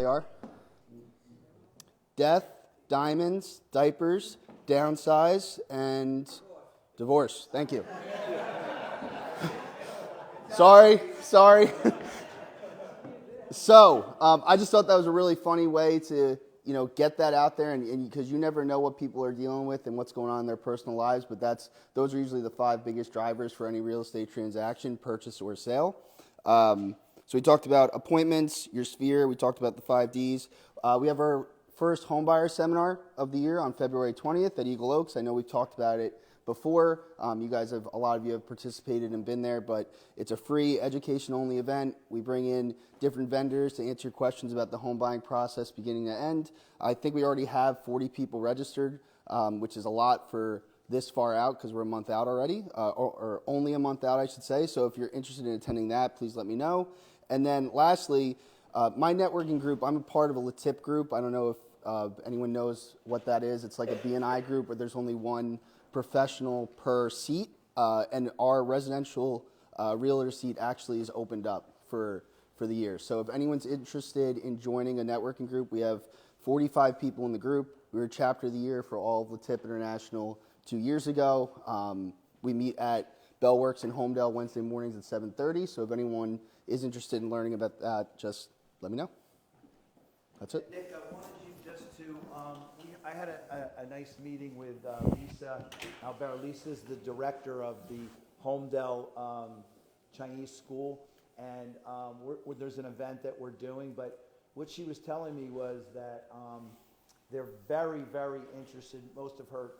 They are death, diamonds, diapers, downsize, and divorce. Thank you. Sorry. So I just thought that was a really funny way to get that out there, and because you never know what people are dealing with and what's going on in their personal lives, but those are usually the 5 biggest drivers for any real estate transaction, purchase or sale. So we talked about appointments, your sphere. We talked about the 5 Ds. We have our first homebuyer seminar of the year on February 20th at Eagle Oaks. I know we've talked about it before. A lot of you have participated and been there, but it's a free education-only event. We bring in different vendors to answer questions about the home buying process beginning to end. I think we already have 40 people registered, which is a lot for this far out because we're a month out already, or only a month out, I should say. So if you're interested in attending that, please let me know. And then lastly, my networking group, I'm a part of a LATIP group. I don't know if anyone knows what that is. It's like a BNI group where there's only one professional per seat, and our residential realtor seat actually is opened up for the year. So if anyone's interested in joining a networking group, we have 45 people in the group. We were chapter of the year for all of LATIP International 2 years ago. We meet at Bellworks in Homedale Wednesday mornings at 7:30. So if anyone is interested in learning about that, just let me know. That's it. Nick, I wanted you just to, I had a nice meeting with Lisa Albert. Lisa's the director of the Homedale Chinese School, and there's an event that we're doing, but what she was telling me was that they're very, very interested, most of her,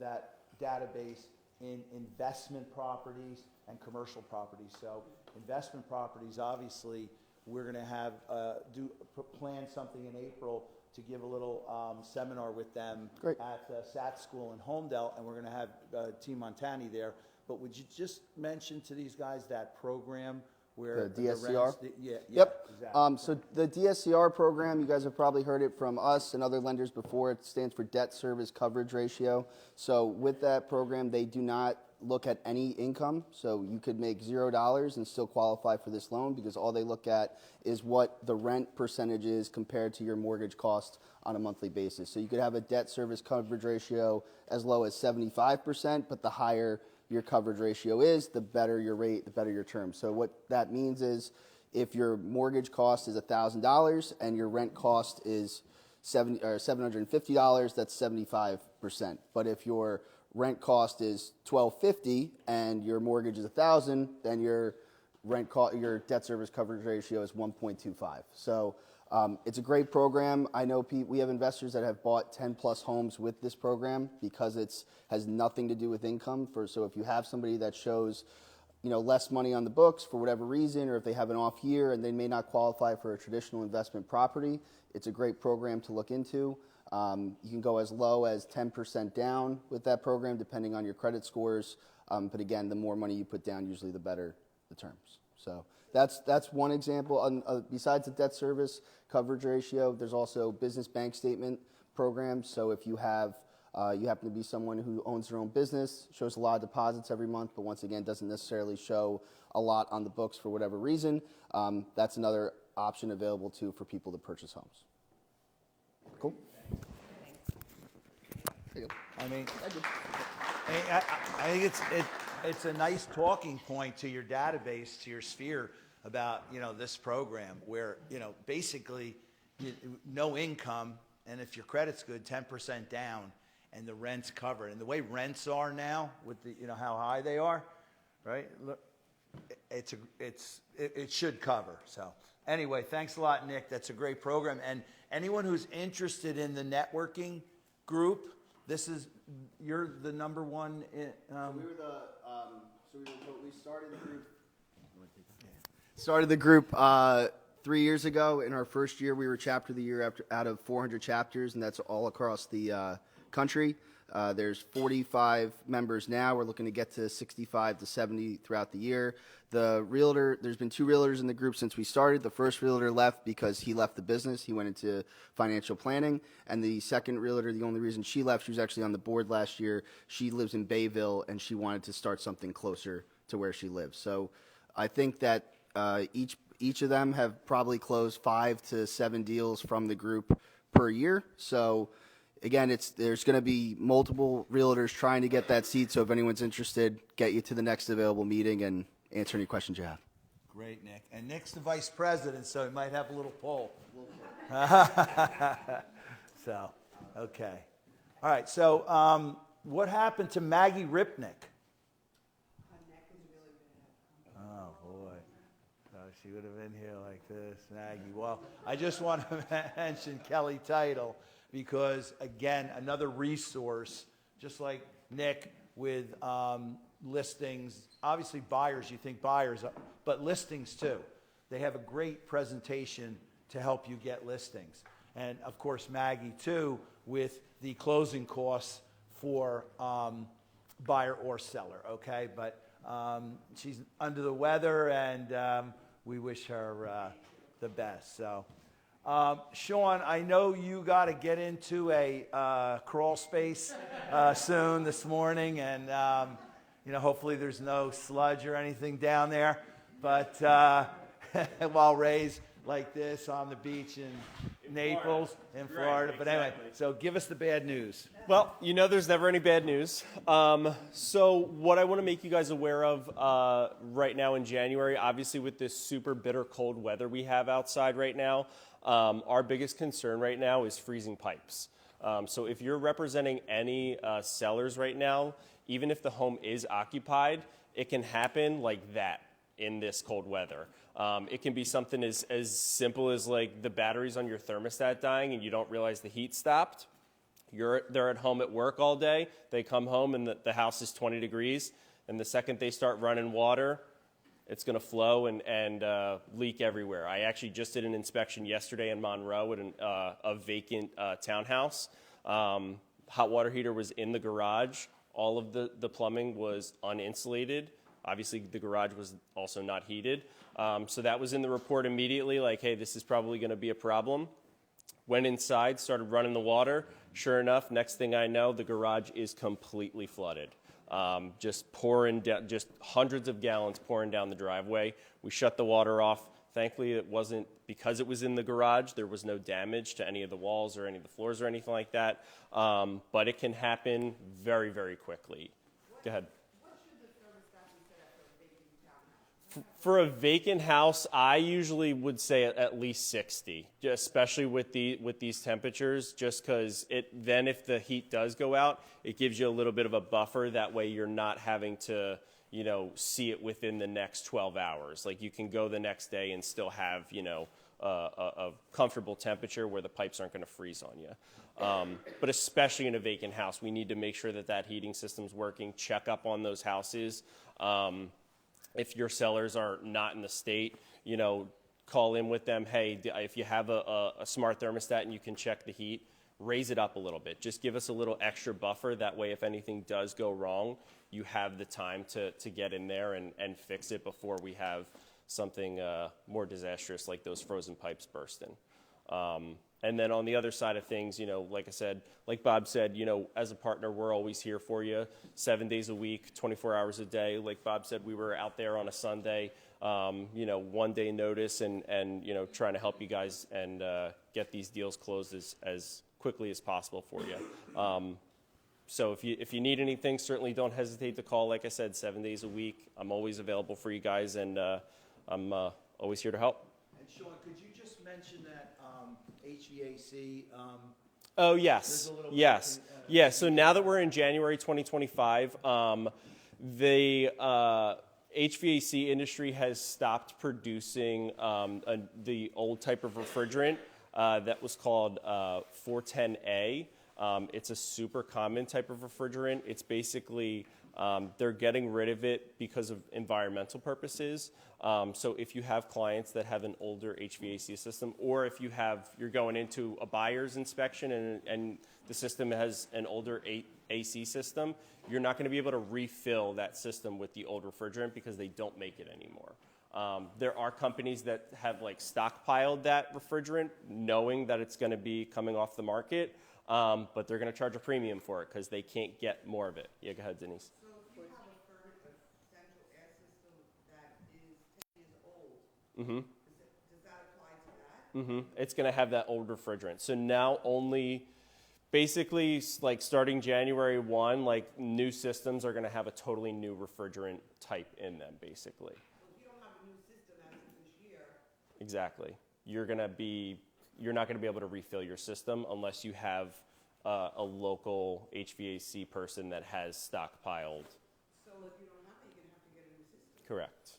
that database, in investment properties and commercial properties. So investment properties, obviously, we're going to have plan something in April to give a little seminar with them at SAT School in Homedale, and we're going to have Team Montani there. But would you just mention to these guys that program where the DSCR? Yep. Exactly. So the DSCR program, you guys have probably heard it from us and other lenders before. It stands for Debt Service Coverage Ratio. So with that program, they do not look at any income. So you could make $0 and still qualify for this loan because all they look at is what the rent percentage is compared to your mortgage cost on a monthly basis. So you could have a debt service coverage ratio as low as 75%, but the higher your coverage ratio is, the better your rate, the better your term. So what that means is if your mortgage cost is $1,000 and your rent cost is $750, that's 75%. But if your rent cost is $1,250 and your mortgage is $1,000, then your debt service coverage ratio is 1.25. So it's a great program. I know we have investors that have bought 10 plus homes with this program because it has nothing to do with income. So if you have somebody that shows less money on the books for whatever reason, or if they have an off year and they may not qualify for a traditional investment property, it's a great program to look into. You can go as low as 10% down with that program, depending on your credit scores. But again, the more money you put down, usually the better the terms. So that's one example. Besides the debt service coverage ratio, there's also business bank statement programs. So if you happen to be someone who owns their own business, shows a lot of deposits every month, but once again doesn't necessarily show a lot on the books for whatever reason, that's another option available too for people to purchase homes. Cool. I think it's a nice talking point to your database, to your sphere about this program where basically no income, and if your credit's good, 10% down, and the rent's covered. And the way rents are now, with the how high they are, right? Look, it should cover. So anyway, thanks a lot, Nick. That's a great program. And anyone who's interested in the networking group, you're the number one. We started the group 3 years ago. In our first year, we were chapter of the year out of 400 chapters, and that's all across the country. There's 45 members now. We're looking to get to 65 to 70 throughout the year. There's been 2 realtors in the group since we started. The first realtor left because he left the business. He went into financial planning. And the second realtor, the only reason she left, she was actually on the board last year. She lives in Bayville, and she wanted to start something closer to where she lives. So I think that each of them have probably closed 5 to 7 deals from the group per year. So again, there's going to be multiple realtors trying to get that seat. So if anyone's interested, get you to the next available meeting and answer any questions you have. Great, Nick. And Nick's the vice president, so he might have a little poll. So, okay. All right, so what happened to Maggie Ripnick? Oh, boy. So she would have been here like this, Maggie. Well, I just want to mention Kelly Title because, again, another resource, just like Nick with listings. Obviously, buyers, you think buyers, but listings too. They have a great presentation to help you get listings. And, of course, Maggie, too, with the closing costs for buyer or seller, okay? But she's under the weather, and we wish her the best. So, Sean, I know you got to get into a crawl space soon this morning, and hopefully there's no sludge or anything down there. But while Ray's like this on the beach in Naples, in Florida. But anyway, so give us the bad news. Well, there's never any bad news. So what I want to make you guys aware of right now in January, obviously with this super bitter cold weather we have outside right now, our biggest concern right now is freezing pipes. So if you're representing any sellers right now, even if the home is occupied, it can happen like that in this cold weather. It can be something as simple as like the batteries on your thermostat dying and you don't realize the heat stopped. They're at home at work all day. They come home and the house is 20 degrees. And the second they start running water, it's going to flow and leak everywhere. I actually just did an inspection yesterday in Monroe at a vacant townhouse. Hot water heater was in the garage. All of the plumbing was uninsulated. Obviously, the garage was also not heated. So that was in the report immediately, like, hey, this is probably going to be a problem. Went inside, started running the water. Sure enough, next thing I know, the garage is completely flooded. Just pouring down, just hundreds of gallons pouring down the driveway. We shut the water off. Thankfully, it wasn't, because it was in the garage, there was no damage to any of the walls or any of the floors or anything like that. But it can happen very, very quickly. Go ahead. For a vacant house, I usually would say at least 60, especially with these temperatures, just because then if the heat does go out, it gives you a little bit of a buffer. That way you're not having to, see it within the next 12 hours. Like you can go the next day and still have, a comfortable temperature where the pipes aren't going to freeze on you. But especially in a vacant house, we need to make sure that heating system's working, check up on those houses. If your sellers are not in the state, call in with them. Hey, if you have a smart thermostat and you can check the heat, raise it up a little bit. Just give us a little extra buffer. That way, if anything does go wrong, you have the time to get in there and fix it before we have something more disastrous like those frozen pipes bursting. And then on the other side of things, like I said, like Bob said, as a partner, we're always here for you 7 days a week, 24 hours a day. Like Bob said, we were out there on a Sunday, 1 day notice and trying to help you guys and get these deals closed as quickly as possible for you. So if you need anything, certainly don't hesitate to call. Like I said, 7 days a week. I'm always available for you guys, and I'm always here to help. And Sean, could you just mention that HVAC? Oh, yes. Yes. Yeah, so now that we're in January 2025, the HVAC industry has stopped producing the old type of refrigerant that was called 410A. It's a super common type of refrigerant. It's basically, they're getting rid of it because of environmental purposes. So if you have clients that have an older HVAC system, or if you're going into a buyer's inspection and the system has an older AC system, you're not going to be able to refill that system with the old refrigerant because they don't make it anymore. There are companies that have stockpiled that refrigerant knowing that it's going to be coming off the market, but they're going to charge a premium for it because they can't get more of it. Yeah, go ahead, Denise. So if you have a central air system that is 10 years old, Mm-hmm. is It's going to have that old refrigerant. So now only, basically, like starting January 1, like new systems are going to have a totally new refrigerant type in them, basically. Well, if you don't have a new system as of this year, Exactly. You're not going to be able to refill your system unless you have a local HVAC person that has stockpiled. so if you don't have it, you're gonna have to get a new system. Correct.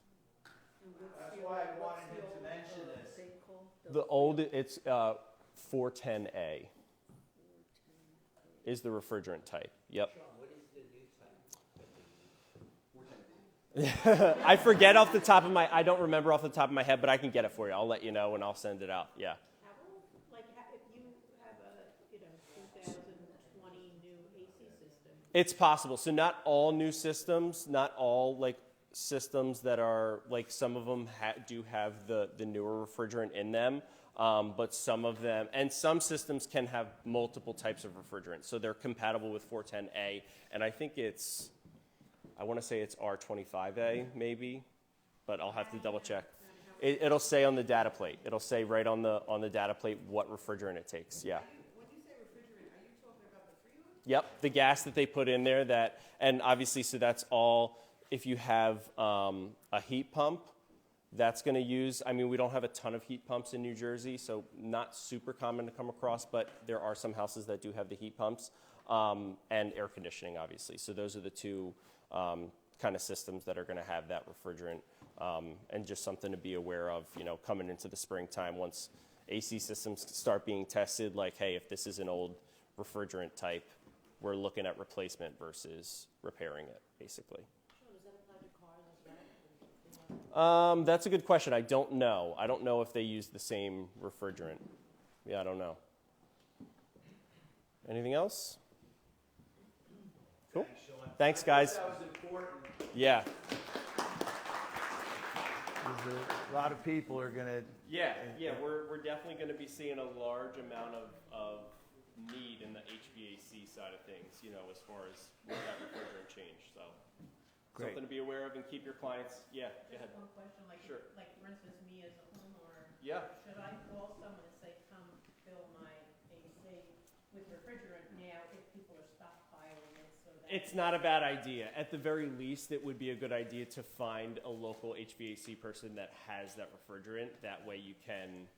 That's why I wanted him to mention this. The old, it's 410A is the refrigerant type. Yep. I forget off the top of I don't remember off the top of my head, but I can get it for you. I'll let you know and I'll send it out. Yeah. If you have a, 2020 new AC system. It's possible. So not all new systems, not all like systems that are like some of them do have the newer refrigerant in them, but some of them and some systems can have multiple types of refrigerant. So they're compatible with 410A, and I think I want to say it's R25A maybe, but I'll have to double check. It'll say on the data plate. It'll say right on the data plate what refrigerant it takes. Yeah. When you say refrigerant, are you talking about the freon? Yep, the gas that they put in there and obviously, so that's all, if you have a heat pump, that's going to use, we don't have a ton of heat pumps in New Jersey, so not super common to come across, but there are some houses that do have the heat pumps, and air conditioning, obviously. So those are the two kind of systems that are going to have that refrigerant, and just something to be aware of, coming into the springtime once AC systems start being tested, like, hey, if this is an old refrigerant type, we're looking at replacement versus repairing it, basically. Does that apply to cars as well? That's a good question. I don't know. I don't know if they use the same refrigerant. Yeah, I don't know. Anything else? Cool. Thanks, guys. That was important. Yeah. A lot of people are gonna. Yeah. We're definitely going to be seeing a large amount of need in the HVAC side of things, as far as with that refrigerant change. So Great. something to be aware of and keep your clients. Yeah, go ahead. One question, Sure. like for instance, me as a homeowner. Yeah. Should I call someone and say, come fill my AC with refrigerant now if people are stockpiling it so that? It's not a bad idea. At the very least, it would be a good idea to find a local HVAC person that has that refrigerant. That way you can,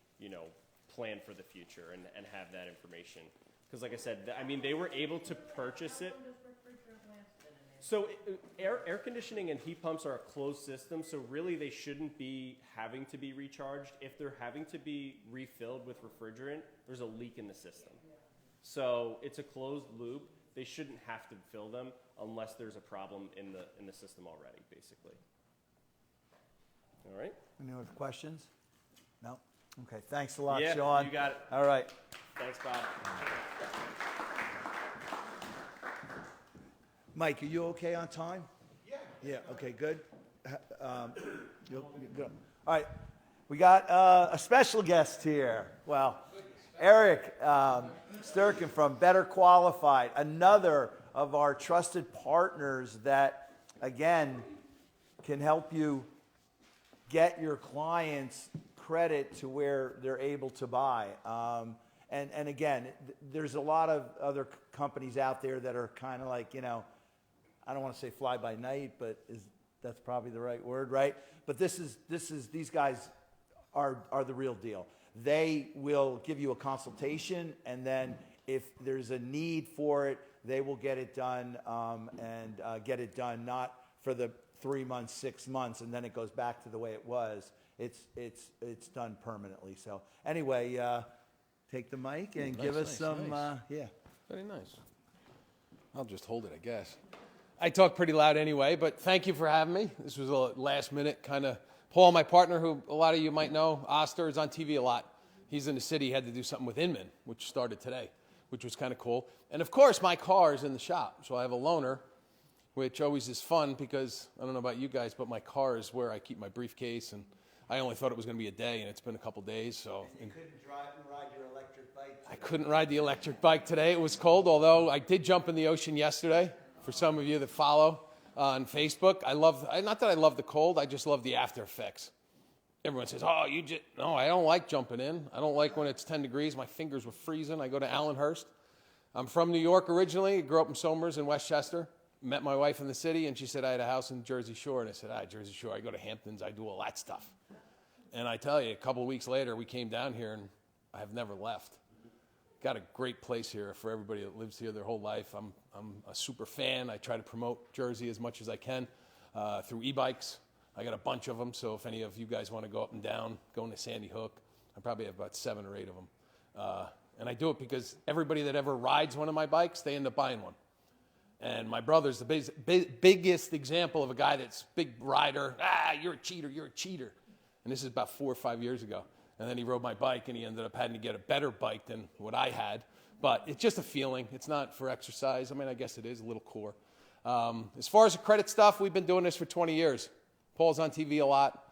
plan for the future and have that information. Because like I said, they were able to purchase it. How long does refrigerant last then in there? So air conditioning and heat pumps are a closed system, so really they shouldn't be having to be recharged. If they're having to be refilled with refrigerant, there's a leak in the system. So it's a closed loop. They shouldn't have to fill them unless there's a problem in the system already, basically. All right? Any other questions? No? Okay, thanks a lot, Yeah, Sean. you got it. All right. Thanks, Bob. Mike, are you okay on time? Yeah. Yeah, okay, good. You're good. All right, we got a special guest here. Well, Eric Sturkin from Better Qualified, another of our trusted partners that, again, can help you get your clients credit to where they're able to buy. And again, there's a lot of other companies out there that are kind of like, I don't want to say fly by night, but that's probably the right word, right? But these guys are the real deal. They will give you a consultation, and then if there's a need for it, they will get it done, and get it done not for the 3 months, 6 months, and then it goes back to the way it was. It's done permanently. So anyway, take the mic and give us some. Nice. Yeah. Very nice. I'll just hold it, I guess. I talk pretty loud anyway, but thank you for having me. This was a last minute kind of. Paul, my partner, who a lot of you might know, Oster, is on TV a lot. He's in the city. He had to do something with Inman, which started today, which was kind of cool. And of course, my car is in the shop, so I have a loaner, which always is fun because I don't know about you guys, but my car is where I keep my briefcase, and I only thought it was going to be a day, and it's been a couple days. So You couldn't ride your electric bike. I couldn't ride the electric bike today. It was cold, although I did jump in the ocean yesterday. For some of you that follow on Facebook, not that I love the cold, I just love the after effects. everyone says, oh, you just, no, I don't like jumping in. I don't like when it's 10 degrees. My fingers were freezing. I go to Allenhurst. I'm from New York originally. Grew up in Somers in Westchester. Met my wife in the city, and she said I had a house in Jersey Shore. And I said, Jersey Shore, I go to Hamptons. I do all that stuff. And I tell you, a couple of weeks later, we came down here, and I have never left. Got a great place here for everybody that lives here their whole life. I'm a super fan. I try to promote Jersey as much as I can through e-bikes. I got a bunch of them, so if any of you guys want to go up and down, going to Sandy Hook, I probably have about 7 or 8 of them. And I do it because everybody that ever rides one of my bikes, they end up buying one. And my brother's the biggest example of a guy that's big rider. You're a cheater, you're a cheater. And this is about 4 or 5 years ago. And then he rode my bike, and he ended up having to get a better bike than what I had. But it's just a feeling. It's not for exercise. I mean, I guess it is a little core. As far as the credit stuff, we've been doing this for 20 years. Paul's on TV a lot.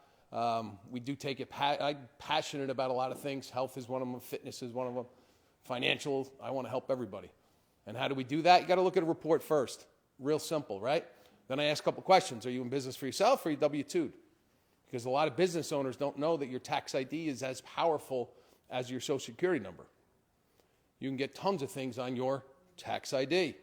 We do take it. I'm passionate about a lot of things. Health is one of them. Fitness is one of them. Financial, I want to help everybody. And how do we do that? You got to look at a report first. Real simple, right? Then I ask a couple questions. Are you in business for yourself or are you W-2'd? Because a lot of business owners don't know that your tax ID is as powerful as your Social Security number. You can get tons of things on your tax ID.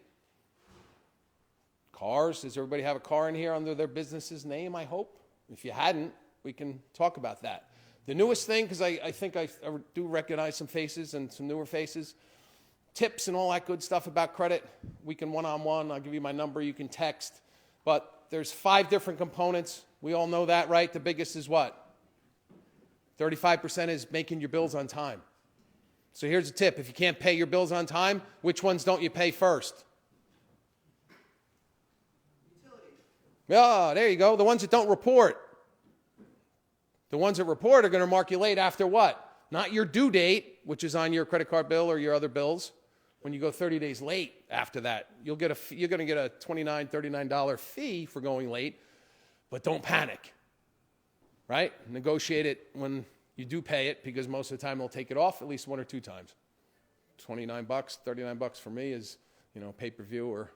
Cars, does everybody have a car in here under their business's name, I hope? If you hadn't, we can talk about that. The newest thing, because I think I do recognize some faces and some newer faces, tips and all that good stuff about credit. We can one-on-one. I'll give you my number. You can text. But there's 5 different components. We all know that, right? The biggest is what? 35% is making your bills on time. So here's a tip. If you can't pay your bills on time, which ones don't you pay first? Utilities. Yeah, there you go. The ones that don't report. The ones that report are going to mark you late after what? Not your due date, which is on your credit card bill or your other bills. When you go 30 days late after that, you're going to get a $29, $39 fee for going late, but don't panic, right? Negotiate it when you do pay it because most of the time they'll take it off at least 1 or 2 times. $29, $39 for me is, pay-per-view or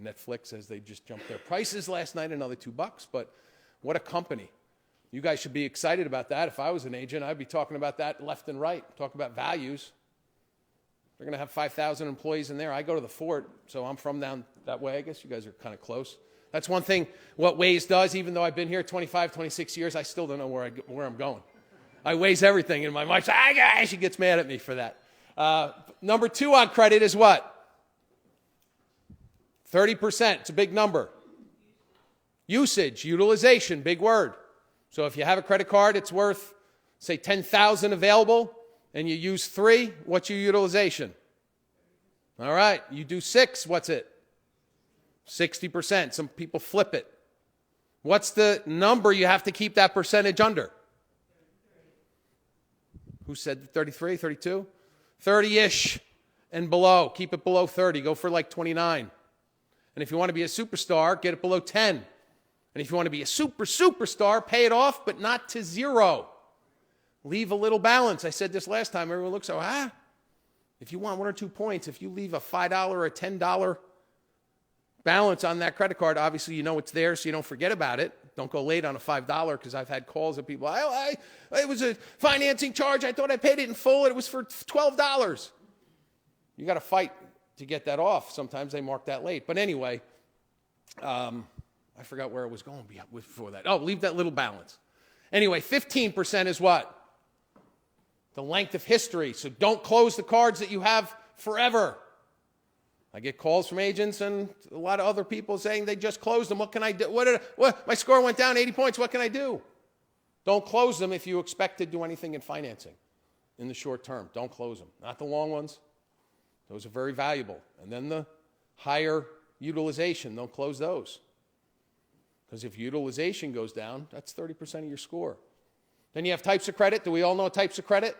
Netflix as they just jumped their prices last night, another $2, but what a company. You guys should be excited about that. If I was an agent, I'd be talking about that left and right, talking about values. They're going to have 5,000 employees in there. I go to the fort, so I'm from down that way. I guess you guys are kind of close. That's one thing what Waze does, even though I've been here 25, 26 years, I still don't know where I'm going. I Waze everything, and my wife says, she gets mad at me for that. Number 2 on credit is what? 30%. It's a big number. Usage, utilization, big word. So if you have a credit card, it's worth, say, $10,000 available, and you use 3, what's your utilization? All right, you do 6, what's it? 60%. Some people flip it. What's the number you have to keep that percentage under? Who said 33, 32? 30-ish and below. Keep it below 30. Go for like 29. And if you want to be a superstar, get it below 10. And if you want to be a superstar, pay it off, but not to 0. Leave a little balance. I said this last time. Everyone looks, if you want 1 or 2 points, if you leave a $5 or a $10 balance on that credit card, obviously you know it's there so you don't forget about it. Don't go late on a $5 because I've had calls of people, it was a financing charge. I thought I paid it in full and it was for $12. You got to fight to get that off. Sometimes they mark that late. But anyway, I forgot where I was going before that. Oh, leave that little balance. Anyway, 15% is what? The length of history. So don't close the cards that you have forever. I get calls from agents and a lot of other people saying they just closed them. What can I do? What? My score went down 80 points. What can I do? Don't close them if you expect to do anything in financing in the short term. Don't close them. Not the long ones. Those are very valuable. And then the higher utilization, don't close those. Because if utilization goes down, that's 30% of your score. Then you have types of credit. Do we all know types of credit?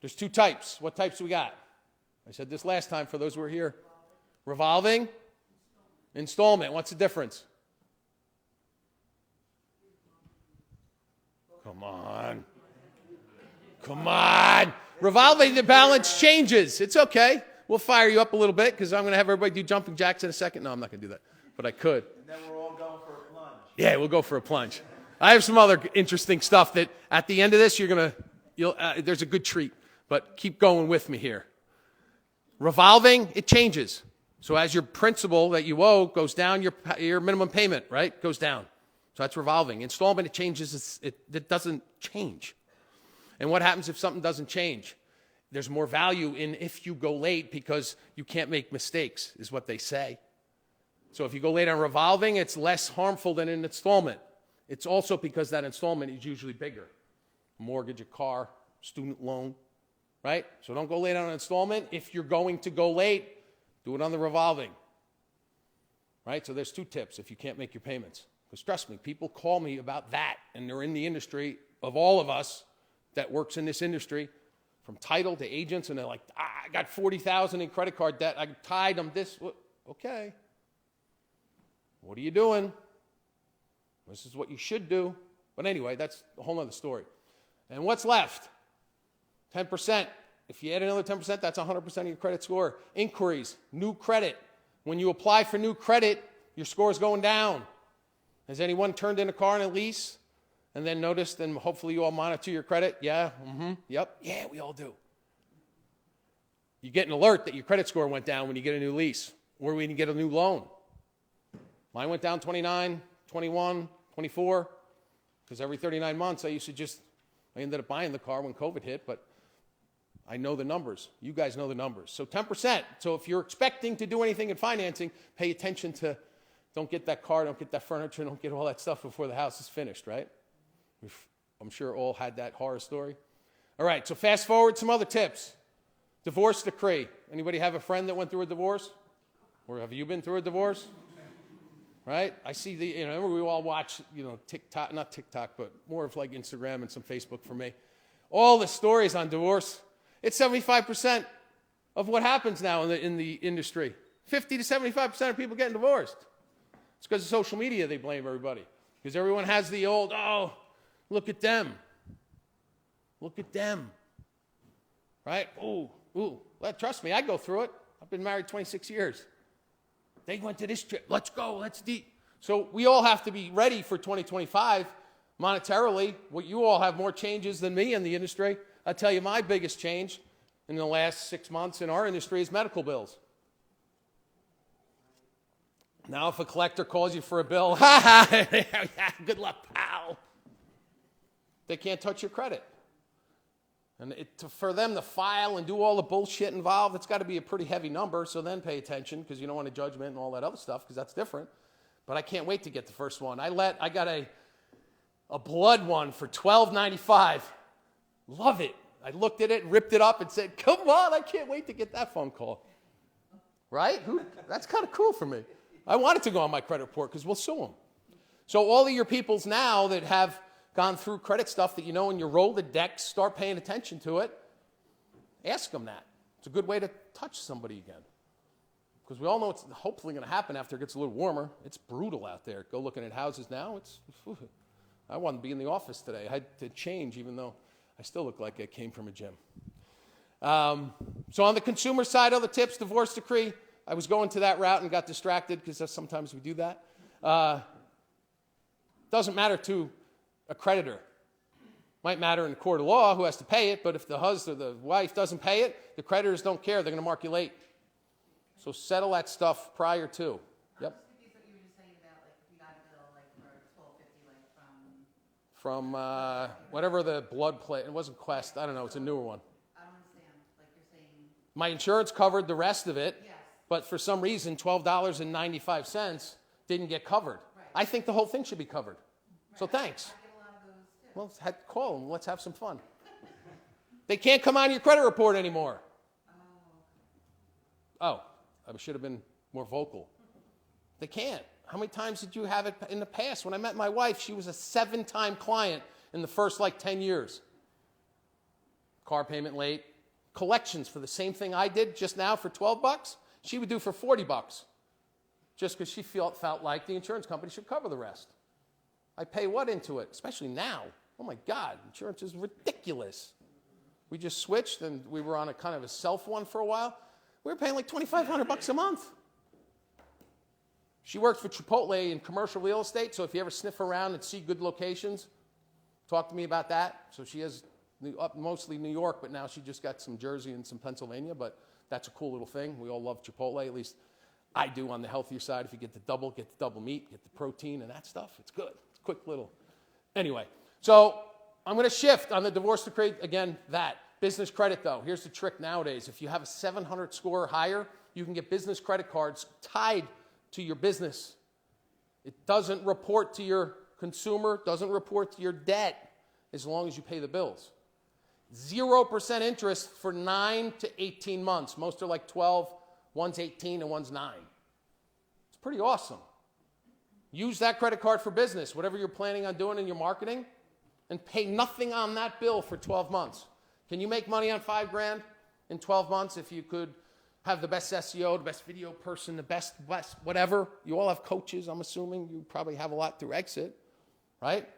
There's 2 types. What types do we got? I said this last time for those who are here. Revolving. Installment. What's the difference? Come on. Come on. Revolving, the balance changes. It's okay. We'll fire you up a little bit because I'm going to have everybody do jumping jacks in a second. No, I'm not going to do that. But I could. And then we're all going for a plunge. Yeah, we'll go for a plunge. I have some other interesting stuff that at the end of this, there's a good treat, but keep going with me here. Revolving, it changes. So as your principal that you owe goes down, your minimum payment, right, goes down. So that's revolving. Installment, it changes. It doesn't change. And what happens if something doesn't change? There's more value in if you go late because you can't make mistakes, is what they say. So if you go late on revolving, it's less harmful than an installment. It's also because that installment is usually bigger. Mortgage, a car, student loan, right? So don't go late on an installment. If you're going to go late, do it on the revolving, right? So there's 2 tips if you can't make your payments. Because trust me, people call me about that, and they're in the industry of all of us that works in this industry, from title to agents, and they're like, I got $40,000 in credit card debt. I tied them this. Okay. What are you doing? This is what you should do. But anyway, that's a whole other story. And what's left? 10%. If you add another 10%, that's 100% of your credit score. Inquiries, new credit. When you apply for new credit, your score is going down. Has anyone turned in a car on a lease and then noticed, and hopefully you all monitor your credit? Yeah, yep, yeah, we all do. You get an alert that your credit score went down when you get a new lease or when you get a new loan. Mine went down 29, 21, 24, because every 39 months I ended up buying the car when COVID hit, but I know the numbers. You guys know the numbers. So 10%. So if you're expecting to do anything in financing, pay attention to, don't get that car, don't get that furniture, don't get all that stuff before the house is finished, right? I'm sure all had that horror story. All right, so fast forward, some other tips. Divorce decree. Anybody have a friend that went through a divorce? Or have you been through a divorce? Right? I see we all watch, TikTok, not TikTok, but more of like Instagram and some Facebook for me. All the stories on divorce. It's 75% of what happens now in the industry. 50 to 75% of people getting divorced. It's because of social media they blame everybody. Because everyone has the old, oh, look at them. Look at them. Right? Ooh. Well, trust me, I go through it. I've been married 26 years. They went to this trip. Let's go. Let's deep. So we all have to be ready for 2025 monetarily. You all have more changes than me in the industry. I'll tell you my biggest change in the last 6 months in our industry is medical bills. Now if a collector calls you for a bill, good luck, pal. They can't touch your credit. And for them to file and do all the bullshit involved, it's got to be a pretty heavy number, so then pay attention because you don't want a judgment and all that other stuff because that's different. But I can't wait to get the first one. I got a blood one for $12.95. Love it. I looked at it, ripped it up, and said, come on, I can't wait to get that phone call. Right? That's kind of cool for me. I wanted to go on my credit report because we'll sue them. So all of your peoples now that have gone through credit stuff that you know in your Rolodex, start paying attention to it. Ask them that. It's a good way to touch somebody again. Because we all know it's hopefully going to happen after it gets a little warmer. It's brutal out there. Go looking at houses now. I wanted to be in the office today. I had to change even though I still look like I came from a gym. So on the consumer side, other tips, divorce decree. I was going to that route and got distracted because sometimes we do that. Doesn't matter to a creditor. Might matter in a court of law who has to pay it, but if the husband or the wife doesn't pay it, the creditors don't care. They're going to mark you late. So settle that stuff prior to. Yep. What you were just saying about, like, we got a bill, like, for $12.50, like, From whatever the blood play. It wasn't Quest. I don't know. It's a newer one. I don't understand. Like, you're saying, My insurance covered the rest of it, yes. but for some reason, $12.95 didn't get covered. Right. I think the whole thing should be covered. So Right. thanks. I get a lot of those, too. Well, call them. Let's have some fun. They can't come on your credit report anymore. Oh, I should have been more vocal. They can't. How many times did you have it in the past? When I met my wife, she was a 7-time client in the first 10 years. Car payment late. Collections for the same thing I did just now for $12, she would do for $40. Just because she felt like the insurance company should cover the rest. I pay what into it? Especially now. Oh my God, insurance is ridiculous. We just switched and we were on a kind of a self one for a while. We were paying like $2,500 a month. She works for Chipotle in commercial real estate, so if you ever sniff around and see good locations, talk to me about that. So she has mostly New York, but now she just got some Jersey and some Pennsylvania, but that's a cool little thing. We all love Chipotle, at least I do on the healthier side. If you get the double meat, get the protein and that stuff, it's good. It's a quick little. Anyway, so I'm going to shift on the divorce decree, again, that. Business credit, though. Here's the trick nowadays. If you have a 700 score or higher, you can get business credit cards tied to your business. It doesn't report to your consumer, doesn't report to your debt as long as you pay the bills. 0% interest for 9 to 18 months. Most are like 12, one's 18 and one's 9. It's pretty awesome. Use that credit card for business, whatever you're planning on doing in your marketing, and pay nothing on that bill for 12 months. Can you make money on $5,000 in 12 months if you could have the best SEO, the best video person, the best whatever? You all have coaches, I'm assuming. You probably have a lot through EXIT, right?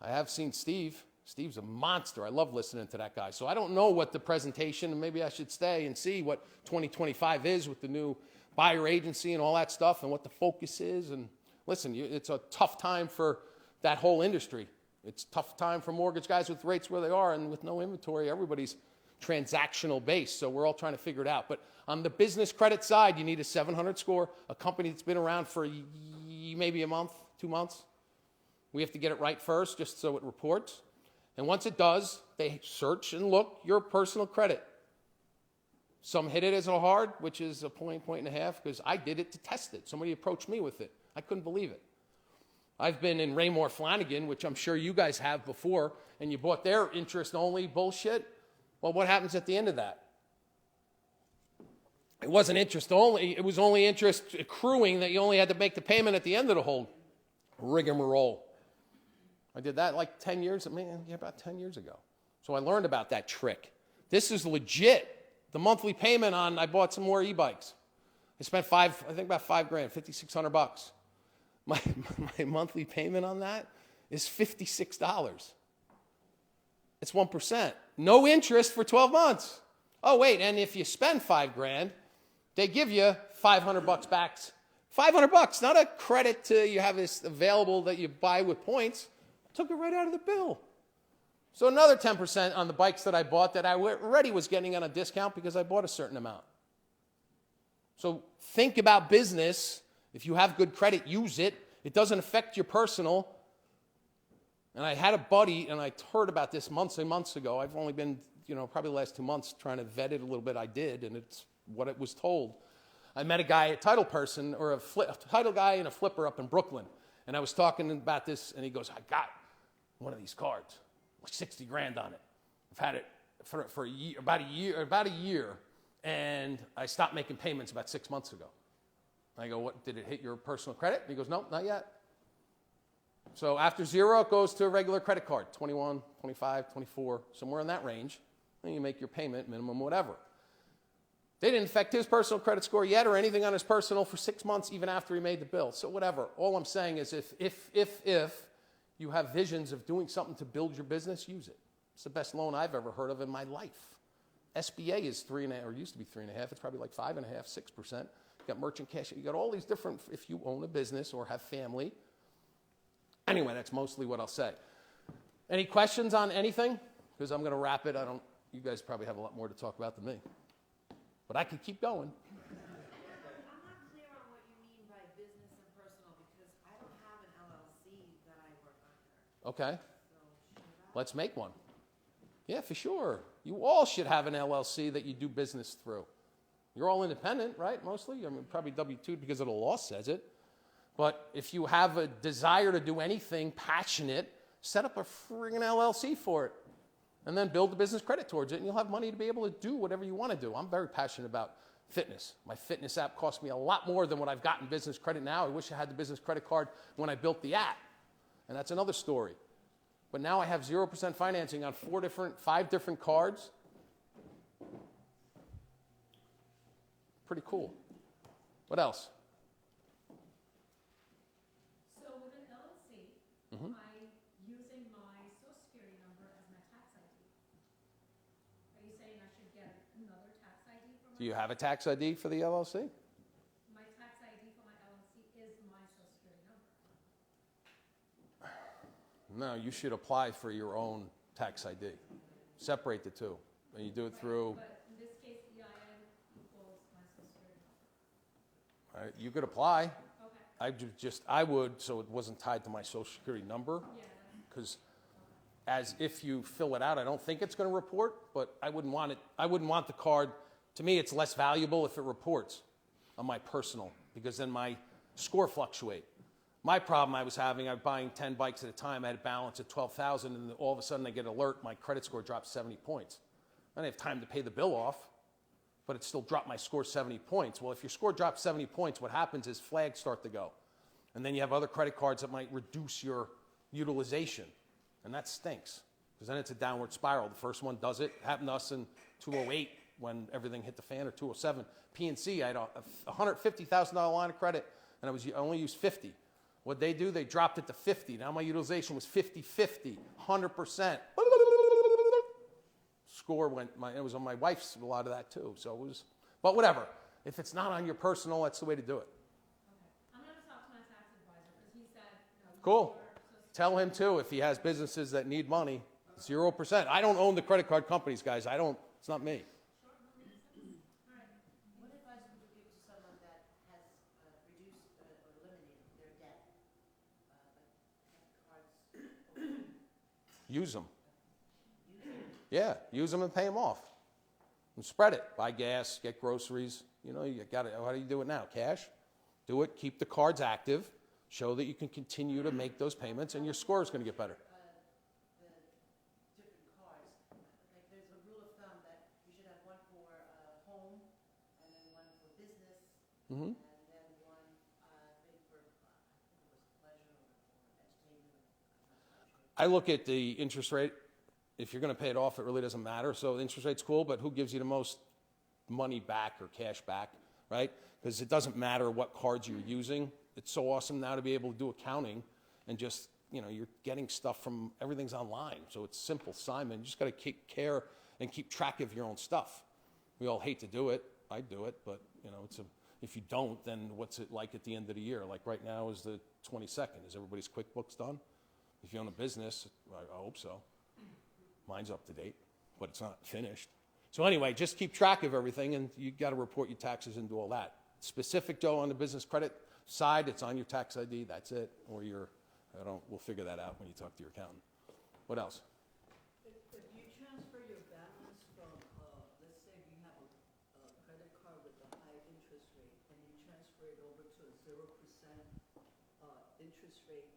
I have seen Steve. Steve's a monster. I love listening to that guy. So I don't know what the presentation, and maybe I should stay and see what 2025 is with the new buyer agency and all that stuff and what the focus is. And listen, it's a tough time for that whole industry. It's a tough time for mortgage guys with rates where they are, and with no inventory, everybody's transactional based, so we're all trying to figure it out. But on the business credit side, you need a 700 score, a company that's been around for maybe a month, 2 months. We have to get it right first, just so it reports. And once it does, they search and look your personal credit. Some hit it as a hard, which is a point and a half, because I did it to test it. Somebody approached me with it. I couldn't believe it. I've been in Raymore Flanagan, which I'm sure you guys have before, and you bought their interest-only bullshit. Well, what happens at the end of that? It wasn't interest-only. It was only interest accruing that you only had to make the payment at the end of the whole rigmarole. I did that like 10 years, about 10 years ago. So I learned about that trick. This is legit. The monthly payment I bought some more e-bikes. I spent about $5,000, $5,600. My monthly payment on that is $56. It's 1%. No interest for 12 months. Oh, wait, and if you spend $5,000, they give you $500 back. $500, not a credit to you have this available that you buy with points. I took it right out of the bill. So another 10% on the bikes that I bought that I already was getting on a discount because I bought a certain amount. So think about business. If you have good credit, use it. It doesn't affect your personal. And I had a buddy, and I heard about this months and months ago. I've only been, probably the last 2 months trying to vet it a little bit. I did, and it's what it was told. I met a guy, a title person, or a title guy and a flipper up in Brooklyn. And I was talking about this, and he goes, I got one of these cards, with $60,000 on it. I've had it for about a year, and I stopped making payments about 6 months ago. I go, what, did it hit your personal credit? And he goes, no, not yet. So after 0, it goes to a regular credit card, 21, 25, 24, somewhere in that range. And you make your payment, minimum, whatever. They didn't affect his personal credit score yet or anything on his personal for 6 months, even after he made the bill. So whatever. All I'm saying is if you have visions of doing something to build your business, use it. It's the best loan I've ever heard of in my life. SBA is 3.5, or used to be 3.5. It's probably like 5.5, 6%. You got merchant cash. You got all these different, if you own a business or have family. Anyway, that's mostly what I'll say. Any questions on anything? Because I'm going to wrap it. You guys probably have a lot more to talk about than me. But I could keep going. I'm not clear on what you mean by business and personal because I don't have an LLC that I work under. Okay. So Let's make one. Yeah, for sure. You all should have an LLC that you do business through. You're all independent, right, mostly? Probably W-2 because of the law says it. But if you have a desire to do anything passionate, set up a friggin' LLC for it. And then build the business credit towards it, and you'll have money to be able to do whatever you want to do. I'm very passionate about fitness. My fitness app cost me a lot more than what I've got in business credit now. I wish I had the business credit card when I built the app. And that's another story. But now I have 0% financing on 5 different cards. Pretty cool. What else? So with an LLC, Mhm. I'm using my social security number as my tax ID. Are you saying I should get another tax ID for my? Do you have a tax ID for the LLC? My tax ID for my LLC is No, you should apply for your own tax ID. Separate the two. And you do it through, But in this case, EIN equals my social security number. right, you could apply. Okay. I would, so it wasn't tied to my social security number. Yeah, Because as if you fill it out, I don't think it's going to report, but I wouldn't want it. I wouldn't want the card. To me, it's less valuable if it reports on my personal, because then my score fluctuate. My problem I was having, I was buying 10 bikes at a time. I had a balance at 12,000, and all of a sudden I get an alert. My credit score drops 70 points. I didn't have time to pay the bill off, but it still dropped my score 70 points. Well, if your score drops 70 points, what happens is flags start to go. And then you have other credit cards that might reduce your utilization. And that stinks, because then it's a downward spiral. The first one does it. It happened to us in 2008 when everything hit the fan, or 2007. PNC, I had a $150,000 line of credit, and I only used 50. What they do, they dropped it to 50. Now my utilization was 50-50, 100%. Score went, it was on my wife's, a lot of that too. So it was, but whatever. If it's not on your personal, that's the way to do it. okay. I'm gonna talk to my tax advisor, because he said, Cool. Tell him too, if he has businesses that need money, 0%. I don't own the credit card companies, guys. It's not me. What advice would you give to someone that has reduced or eliminated their debt, but have cards? Use them. Yeah, use them and pay them off. And spread it. Buy gas, get groceries. You know, you got it. How do you do it now? Cash? Do it. Keep the cards active. Show that you can continue to make those payments, and your score is going to get better. The different cards, like there's a rule of thumb that you should have one for home, and then one for business, and then one thing for, I think it was pleasure or entertainment. I'm not sure. I look at the interest rate. If you're going to pay it off, it really doesn't matter. So the interest rate's cool, but who gives you the most money back or cash back, right? Because it doesn't matter what cards you're using. It's so awesome now to be able to do accounting and just, you know, you're getting stuff from, everything's online. So it's simple, Simon. You just got to keep care and keep track of your own stuff. We all hate to do it. I do it, but, you know, if you don't, then what's it like at the end of the year? Like right now is the 22nd. Is everybody's QuickBooks done? If you own a business, I hope so. Mine's up to date, but it's not finished. So anyway, just keep track of everything, and you got to report your taxes and do all that. Specific, Joe, on the business credit side, it's on your tax ID. That's it. Or we'll figure that out when you talk to your accountant. What else? If you transfer your balance from, let's say you have a credit card with a high interest rate, and you transfer it over to a 0% interest rate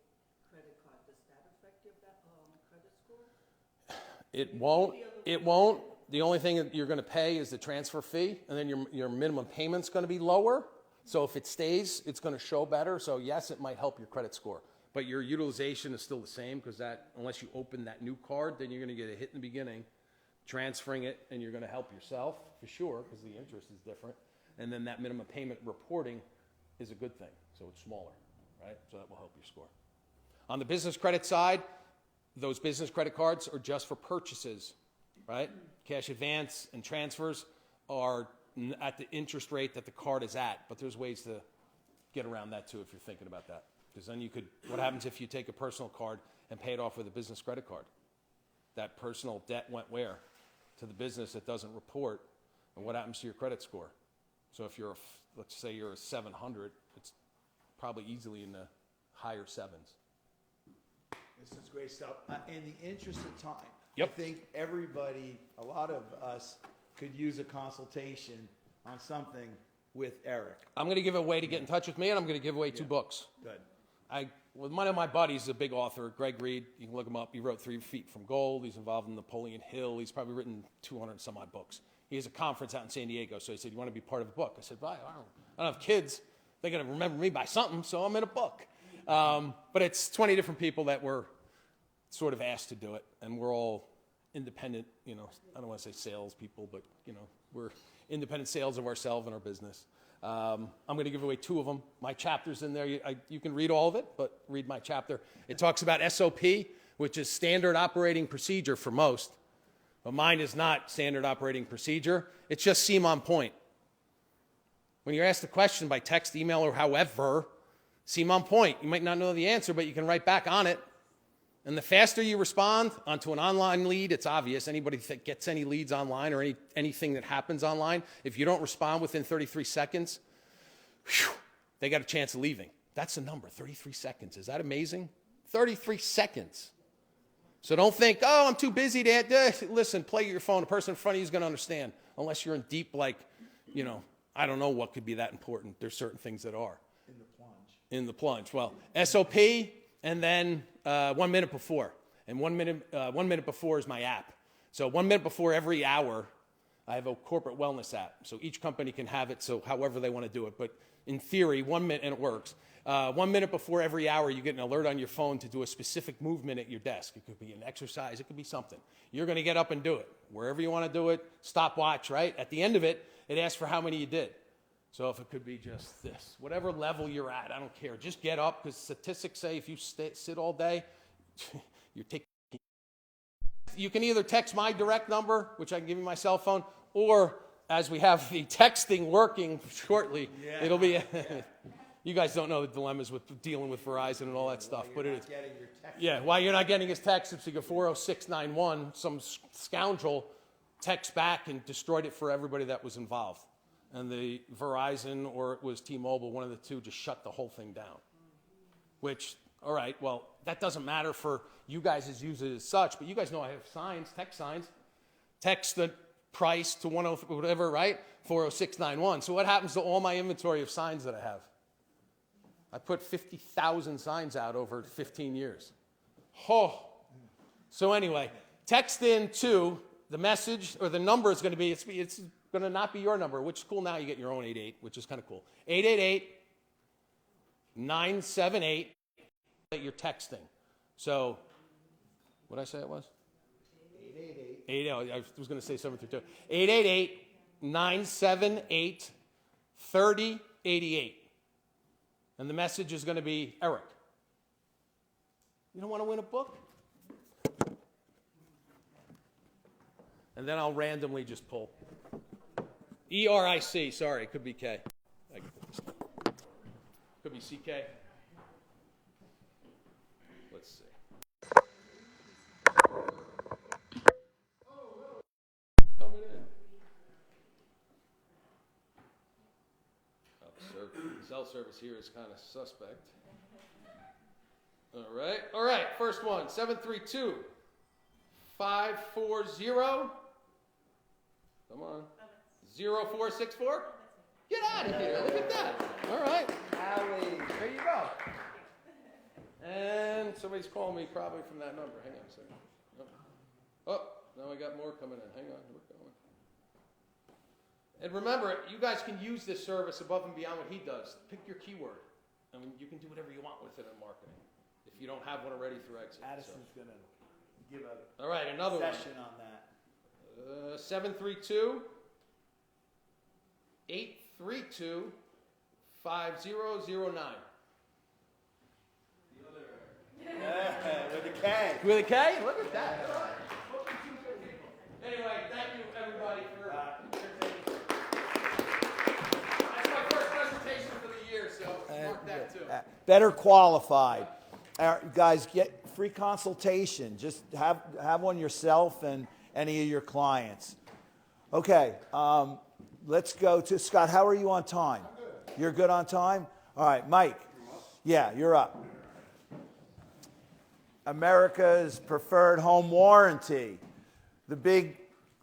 credit card, does that affect your credit score? It won't. It won't. The only thing that you're going to pay is the transfer fee, and then your minimum payment's going to be lower. So if it stays, it's going to show better. So yes, it might help your credit score. But your utilization is still the same, because unless you open that new card, then you're going to get a hit in the beginning, transferring it, and you're going to help yourself for sure, because the interest is different. And then that minimum payment reporting is a good thing. So it's smaller, right? So that will help your score. On the business credit side, those business credit cards are just for purchases, right? Cash advance and transfers are at the interest rate that the card is at, but there's ways to get around that too if you're thinking about that. Because then what happens if you take a personal card and pay it off with a business credit card? That personal debt went where? To the business that doesn't report, and what happens to your credit score? So if let's say you're a 700, it's probably easily in the higher sevens. This is great stuff. In the interest of time, Yep. I think everybody, a lot of us, could use a consultation on something with Eric. I'm going to give away to get in touch with me, and I'm going to give away 2 books. Good. With one of my buddies, a big author, Greg Reed. You can look him up. He wrote 3 Feet from Gold. He's involved in Napoleon Hill. He's probably written 200 some odd books. He has a conference out in San Diego, so he said, "You want to be part of a book?" I said, "Well, I don't have kids. They're going to remember me by something, so I'm in a book." But it's 20 different people that were sort of asked to do it, and we're all independent, you know, I don't want to say salespeople, but, you know, we're independent sales of ourselves and our business. I'm going to give away 2 of them. My chapter's in there. You can read all of it, but read my chapter. It talks about SOP, which is standard operating procedure for most. But mine is not standard operating procedure. It's just seem on point. When you're asked a question by text, email, or however, seem on point. You might not know the answer, but you can write back on it. And the faster you respond onto an online lead, it's obvious. Anybody that gets any leads online or anything that happens online, if you don't respond within 33 seconds, whew, they got a chance of leaving. That's the number, 33 seconds. Is that amazing? 33 seconds. So don't think, oh, I'm too busy to, listen, play your phone. The person in front of you is going to understand, unless you're in deep, like, you know, I don't know what could be that important. There's certain things that are. In the plunge. Well, SOP, and then 1 minute before. And 1 minute before is my app. So 1 minute before every hour, I have a corporate wellness app. So each company can have it, so however they want to do it. But in theory, 1 minute, and it works. 1 minute before every hour, you get an alert on your phone to do a specific movement at your desk. It could be an exercise. It could be something. You're going to get up and do it. Wherever you want to do it, stopwatch, right? At the end of it, it asks for how many you did. So if it could be just this, whatever level you're at, I don't care. Just get up, because statistics say if you sit all day, you're taking. You can either text my direct number, which I can give you my cell phone, or as we have the texting working shortly, it'll be. You guys don't know the dilemmas with dealing with Verizon and all that stuff, but it is. Yeah, why you're not getting his text if you get 40691, some scoundrel texts back and destroyed it for everybody that was involved. And the Verizon, or it was T-Mobile, one of the two, just shut the whole thing down. Which, all right, well, that doesn't matter for you guys as users as such, but you guys know I have signs, text signs. Text the price to 10, whatever, right? 40691. So what happens to all my inventory of signs that I have? I put 50,000 signs out over 15 years. Oh. So anyway, text in to the message, or the number is going to be, it's going to not be your number, which is cool now. You get your own 88, which is kind of cool. 888-978 that you're texting. So, what did I say it was? 888. I was going to say 732. 888-978-3088. And the message is going to be, Eric, you don't want to win a book? And then I'll randomly just pull. ERIC, sorry, it could be K. Could be CK. Let's see. Coming in. Cell service here is kind of suspect. All right, first one, 732-540. Come on. 0464? Get out of here. Look at that. All right. Allie, there you go. And somebody's calling me probably from that number. Hang on a second. Oh, now I got more coming in. Hang on. We're going. And remember, you guys can use this service above and beyond what he does. Pick your keyword. I mean, you can do whatever you want with it in marketing if you don't have one already through EXIT. Addison's going to give a all right, another session on that. 732-832-5009. With a K. With a K? Look at that. All right. Anyway, thank you everybody for that's my first presentation for the year, so mark that too. Better qualified. Guys, get free consultation. Just have one yourself and any of your clients. Okay, let's go to Scott. How are you on time? I'm good. You're good on time? All right, Mike. Yeah, you're up. America's preferred home warranty. The big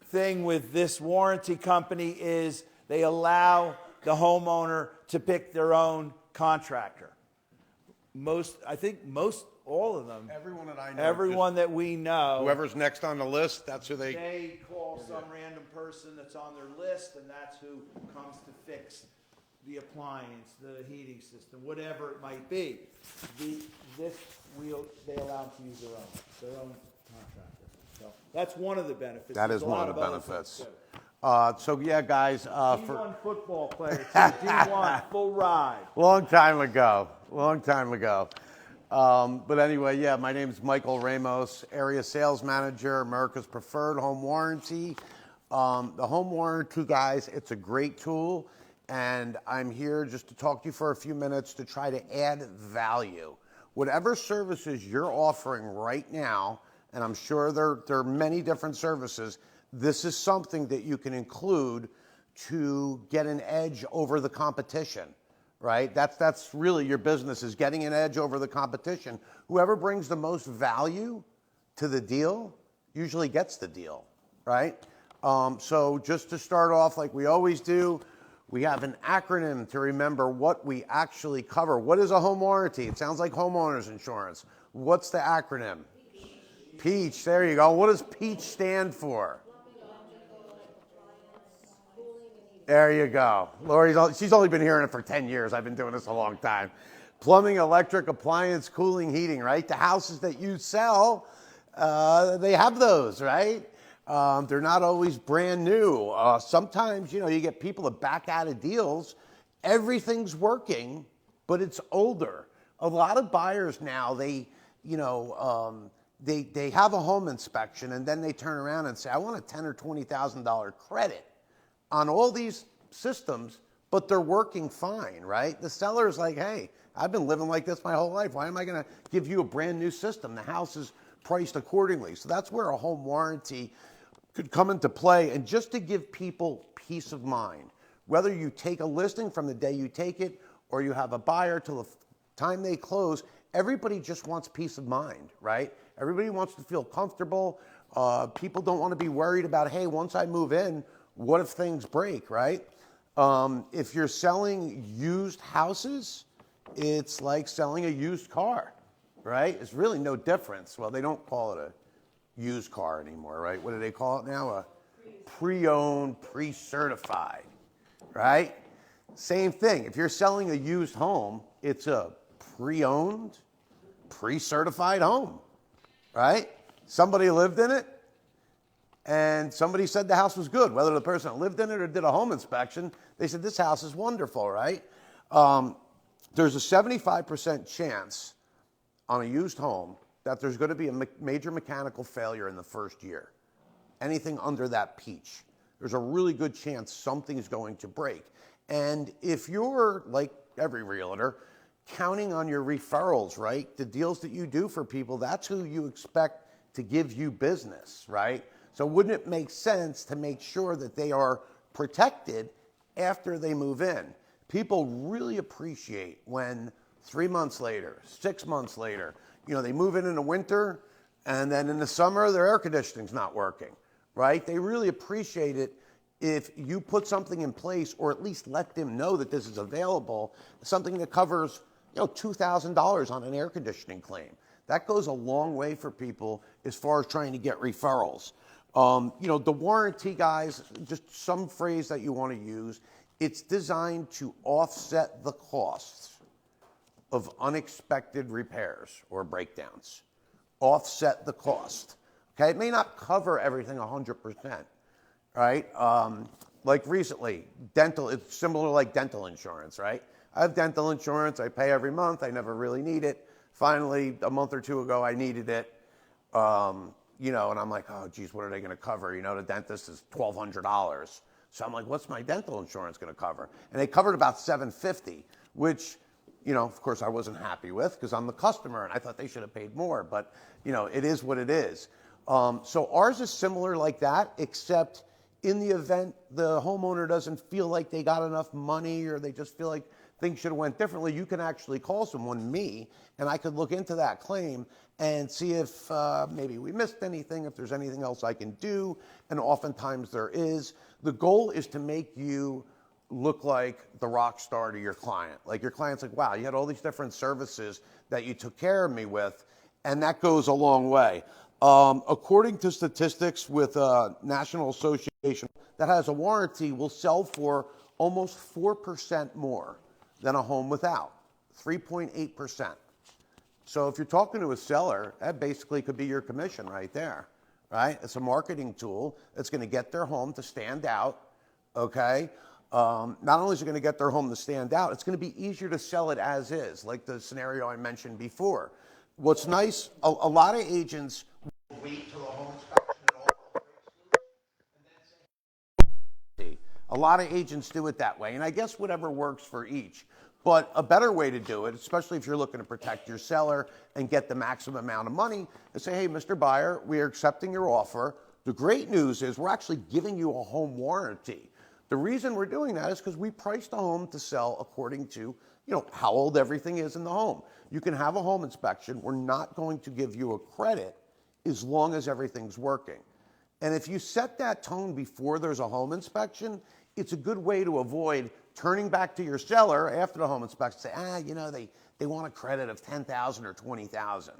thing with this warranty company is they allow the homeowner to pick their own contractor. All of them. Everyone that I know. Everyone that we know. Whoever's next on the list, that's who they. They call some random person that's on their list, and that's who comes to fix the appliance, the heating system, whatever it might be. They allow them to use their own contractor. So that's one of the benefits. That There's is a lot one of the other benefits. things, too. So yeah, guys. D1 football player, D1 full ride. Long time ago. But anyway, yeah, my name is Michael Ramos, area sales manager, America's Preferred Home Warranty. The home warranty, guys, it's a great tool, and I'm here just to talk to you for a few minutes to try to add value. whatever services you're offering right now, and I'm sure there are many different services, this is something that you can include to get an edge over the competition, right? That's really your business, is getting an edge over the competition. Whoever brings the most value to the deal usually gets the deal, right? So just to start off like we always do, we have an acronym to remember what we actually cover. What is a home warranty? It sounds like homeowners insurance. What's the acronym? PEACH, there you go. What does PEACH stand for? There you go. She's only been hearing it for 10 years. I've been doing this a long time. Plumbing, electric, appliance, cooling, heating, right? The houses that you sell, they have those, right? They're not always brand new. Sometimes, you get people that back out of deals. Everything's working, but it's older. A lot of buyers now, they have a home inspection and then they turn around and say, I want a $10,000 or $20,000 credit on all these systems, but they're working fine, right? The seller's like, hey, I've been living like this my whole life. Why am I going to give you a brand new system? The house is priced accordingly. So that's where a home warranty could come into play. And just to give people peace of mind, whether you take a listing from the day you take it or you have a buyer till the time they close, everybody just wants peace of mind, right? Everybody wants to feel comfortable. People don't want to be worried about, hey, once I move in, what if things break, right? If you're selling used houses, it's like selling a used car, right? It's really no difference. Well, they don't call it a used car anymore, right? What do they call it now? A pre-owned, pre-certified, right? Same thing. If you're selling a used home, it's a pre-owned, pre-certified home, right? Somebody lived in it, and somebody said the house was good. Whether the person lived in it or did a home inspection, they said this house is wonderful, right? There's a 75% chance on a used home that there's going to be a major mechanical failure in the first year. Anything under that peach, there's a really good chance something's going to break. And if you're, like every realtor, counting on your referrals, right? The deals that you do for people, that's who you expect to give you business, right? So wouldn't it make sense to make sure that they are protected after they move in? People really appreciate when 3 months later, 6 months later, they move in the winter, and then in the summer, their air conditioning's not working, right? They really appreciate it if you put something in place, or at least let them know that this is available, something that covers, $2,000 on an air conditioning claim. That goes a long way for people as far as trying to get referrals. The warranty, guys, just some phrase that you want to use, it's designed to offset the costs of unexpected repairs or breakdowns. Offset the cost. Okay, it may not cover everything 100%, right? Like recently, it's similar like dental insurance, right? I have dental insurance, I pay every month, I never really need it. Finally, a month or two ago, I needed it. And I'm like, oh, geez, what are they going to cover? The dentist is $1,200. So I'm like, what's my dental insurance going to cover? And they covered about $750, which, of course, I wasn't happy with because I'm the customer and I thought they should have paid more. But, it is what it is. So ours is similar like that, except in the event the homeowner doesn't feel like they got enough money or they just feel like things should have went differently, you can actually call someone, me, and I could look into that claim and see if maybe we missed anything, if there's anything else I can do, and oftentimes there is. The goal is to make you look like the rock star to your client. Like your client's like, wow, you had all these different services that you took care of me with, and that goes a long way. According to statistics with National Association that has a warranty, will sell for almost 4% more than a home without, 3.8%. So if you're talking to a seller, that basically could be your commission right there, right? It's a marketing tool that's going to get their home to stand out, okay? Not only is it going to get their home to stand out, it's going to be easier to sell it as is, like the scenario I mentioned before. What's nice, a lot of agents wait till the home inspection and all and then say, a lot of agents do it that way, and I guess whatever works for each. But a better way to do it, especially if you're looking to protect your seller and get the maximum amount of money, is say, hey, Mr. Buyer, we are accepting your offer. The great news is we're actually giving you a home warranty. The reason we're doing that is because we priced the home to sell according to, how old everything is in the home. You can have a home inspection. We're not going to give you a credit as long as everything's working. And if you set that tone before there's a home inspection, it's a good way to avoid turning back to your seller after the home inspection and say, they want a credit of $10,000 or $20,000,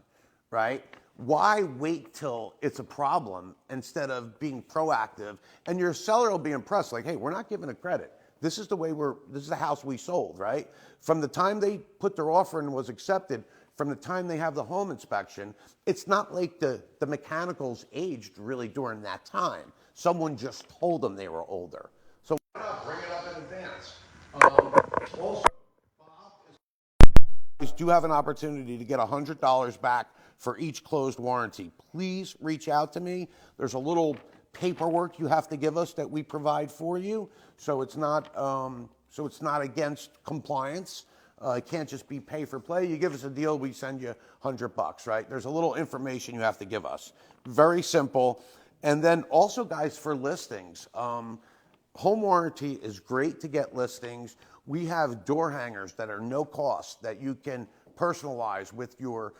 right? Why wait till it's a problem instead of being proactive? And your seller will be impressed, like, hey, we're not giving a credit. This is the house we sold, right? From the time they put their offer and was accepted, from the time they have the home inspection, it's not like the mechanicals aged really during that time. Someone just told them they were older. So bring it up in advance. Also, do have an opportunity to get $100 back for each closed warranty. Please reach out to me. There's a little paperwork you have to give us that we provide for you, so it's not against compliance. It can't just be pay for play. You give us a deal, we send you $100, right? There's a little information you have to give us. Very simple. And then also, guys, for listings, home warranty is great to get listings. We have door hangers that are no cost that you can personalize with your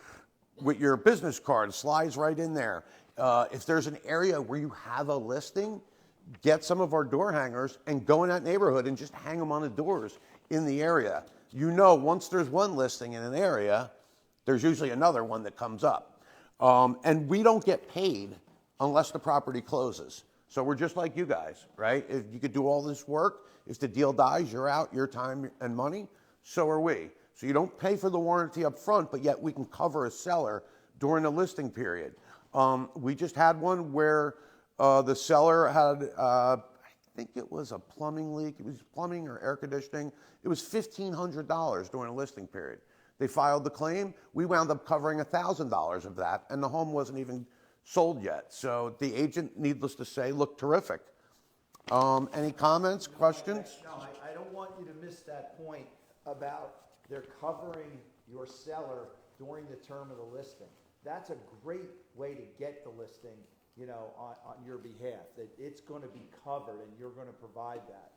business card. It slides right in there. If there's an area where you have a listing, get some of our door hangers and go in that neighborhood and just hang them on the doors in the area. Once there's one listing in an area, there's usually another one that comes up. And we don't get paid unless the property closes. So we're just like you guys, right? If you could do all this work, if the deal dies, you're out, your time and money, so are we. So you don't pay for the warranty up front, but yet we can cover a seller during the listing period. We just had one where the seller had, I think it was a plumbing leak. It was plumbing or air conditioning. It was $1,500 during a listing period. They filed the claim. We wound up covering $1,000 of that, and the home wasn't even sold yet. So the agent, needless to say, looked terrific. Any comments, questions? No, I don't want you to miss that point about they're covering your seller during the term of the listing. That's a great way to get the listing, on your behalf, that it's going to be covered and you're going to provide that.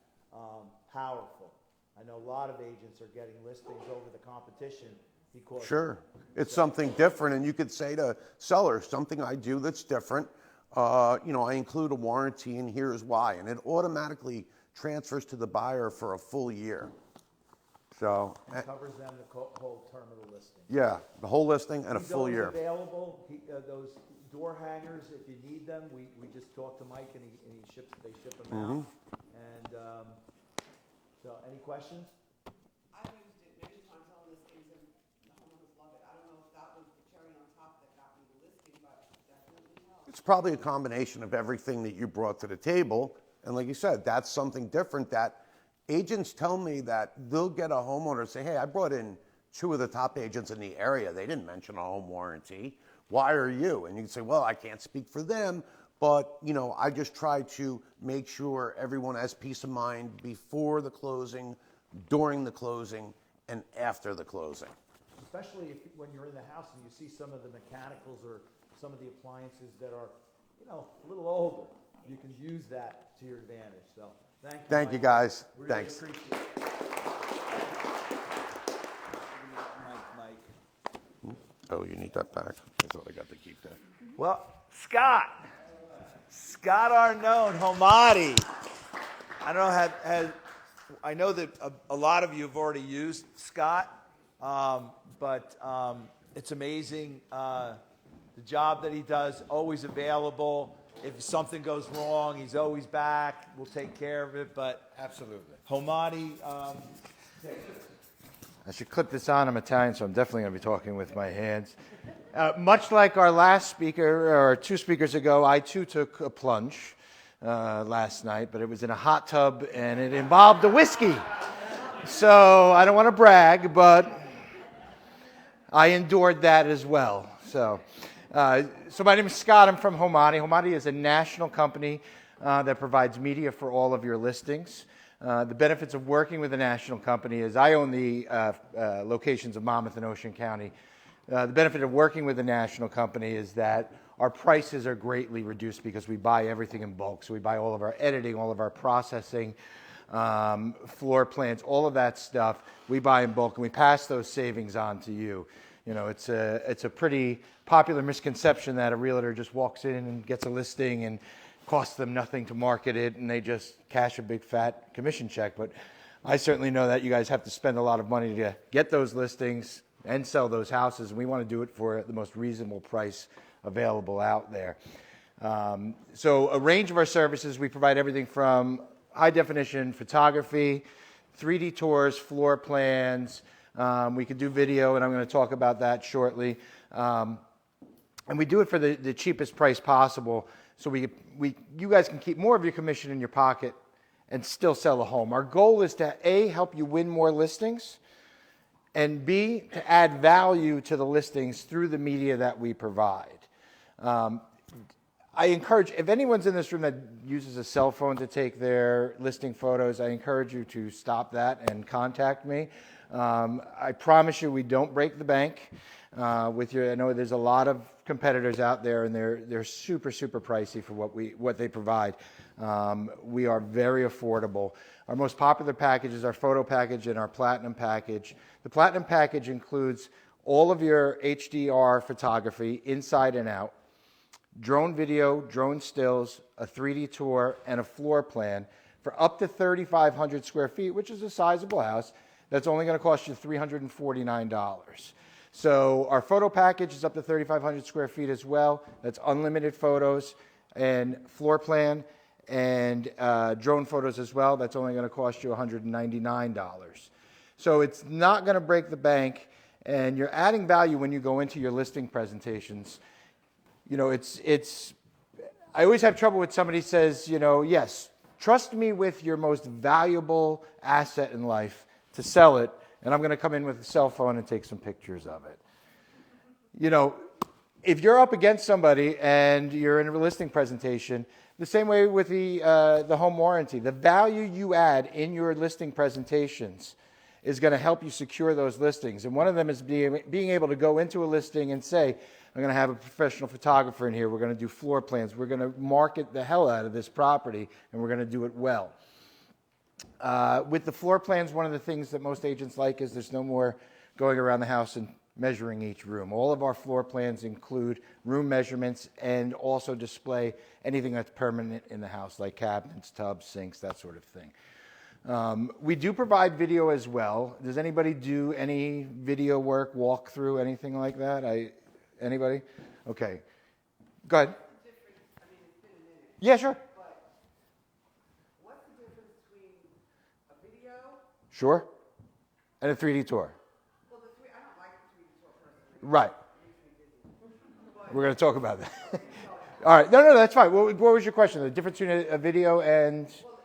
Powerful. I know a lot of agents are getting listings over the competition because... Sure. It's something different, and you could say to sellers, something I do that's different. I include a warranty, and here's why. And it automatically transfers to the buyer for a full year. So... It covers them the whole term of the listing. Yeah, the whole listing and a He's full year. Available. Those door hangers, if you need them, we just talk to Mike and they ship them out. And so, any questions? I've used it many times on listings and the homeowners love it. I don't know if that was the cherry on top that got me the listing, but definitely helped. It's probably a combination of everything that you brought to the table. And like you said, that's something different that agents tell me that they'll get a homeowner say, hey, I brought in 2 of the top agents in the area. They didn't mention a home warranty. Why are you? And you can say, well, I can't speak for them, but I just try to make sure everyone has peace of mind before the closing, during the closing, and after the closing. Especially when you're in the house and you see some of the mechanicals or some of the appliances that are, a little older. You can use that to your advantage. So Thank you, guys. Really Thanks. appreciate it. Mike. Oh, you need that back? I thought I got to keep that. Well, Scott Arnone, Homadi. I don't know, I know that a lot of you have already used Scott, but it's amazing the job that he does, always available. If something goes wrong, he's always back. We'll take care of it, but... Absolutely. Homadi, I should clip this on. I'm Italian, so I'm definitely going to be talking with my hands. Much like our last speaker, or 2 speakers ago, I too took a plunge last night, but it was in a hot tub and it involved a whiskey. So I don't want to brag, but I endured that as well. So my name is Scott. I'm from Homadi. Homadi is a national company that provides media for all of your listings. The benefits of working with a national company is I own the locations of Monmouth and Ocean County. The benefit of working with a national company is that our prices are greatly reduced because we buy everything in bulk. So we buy all of our editing, all of our processing, floor plans, all of that stuff. We buy in bulk and we pass those savings on to you. You know, it's a pretty popular misconception that a realtor just walks in and gets a listing and costs them nothing to market it and they just cash a big fat commission check. But I certainly know that you guys have to spend a lot of money to get those listings and sell those houses. And we want to do it for the most reasonable price available out there. So a range of our services, we provide everything from high definition photography, 3D tours, floor plans. We can do video, and I'm going to talk about that shortly. And we do it for the cheapest price possible, so you guys can keep more of your commission in your pocket and still sell a home. Our goal is to A, help you win more listings, and B, to add value to the listings through the media that we provide. I encourage, if anyone's in this room that uses a cell phone to take their listing photos, I encourage you to stop that and contact me. I promise you we don't break the bank with your, I know there's a lot of competitors out there and they're super, super pricey for what they provide. We are very affordable. Our most popular package is our photo package and our platinum package. The platinum package includes all of your HDR photography inside and out, drone video, drone stills, a 3D tour, and a floor plan for up to 3,500 square feet, which is a sizable house. That's only going to cost you $349. So our photo package is up to 3,500 square feet as well. That's unlimited photos and floor plan and drone photos as well. That's only going to cost you $199. So it's not going to break the bank, and you're adding value when you go into your listing presentations. You know, I always have trouble with somebody who says, you know, yes, trust me with your most valuable asset in life to sell it, and I'm going to come in with a cell phone and take some pictures of it. You know, if you're up against somebody and you're in a listing presentation, the same way with the home warranty, the value you add in your listing presentations is going to help you secure those listings. And one of them is being able to go into a listing and say, I'm going to have a professional photographer in here. We're going to do floor plans. We're going to market the hell out of this property, and we're going to do it well. With the floor plans, one of the things that most agents like is there's no more going around the house and measuring each room. All of our floor plans include room measurements and also display anything that's permanent in the house, like cabinets, tubs, sinks, that sort of thing. We do provide video as well. Does anybody do any video work, walkthrough, anything like that? Anybody? Okay. Go ahead. Yeah, sure. What's the difference between a video? Sure. And a 3D tour. Well, I don't like the 3D tour personally. Right. We're going to talk about that. All right. No, that's fine. What was your question? The difference between a video and... Well,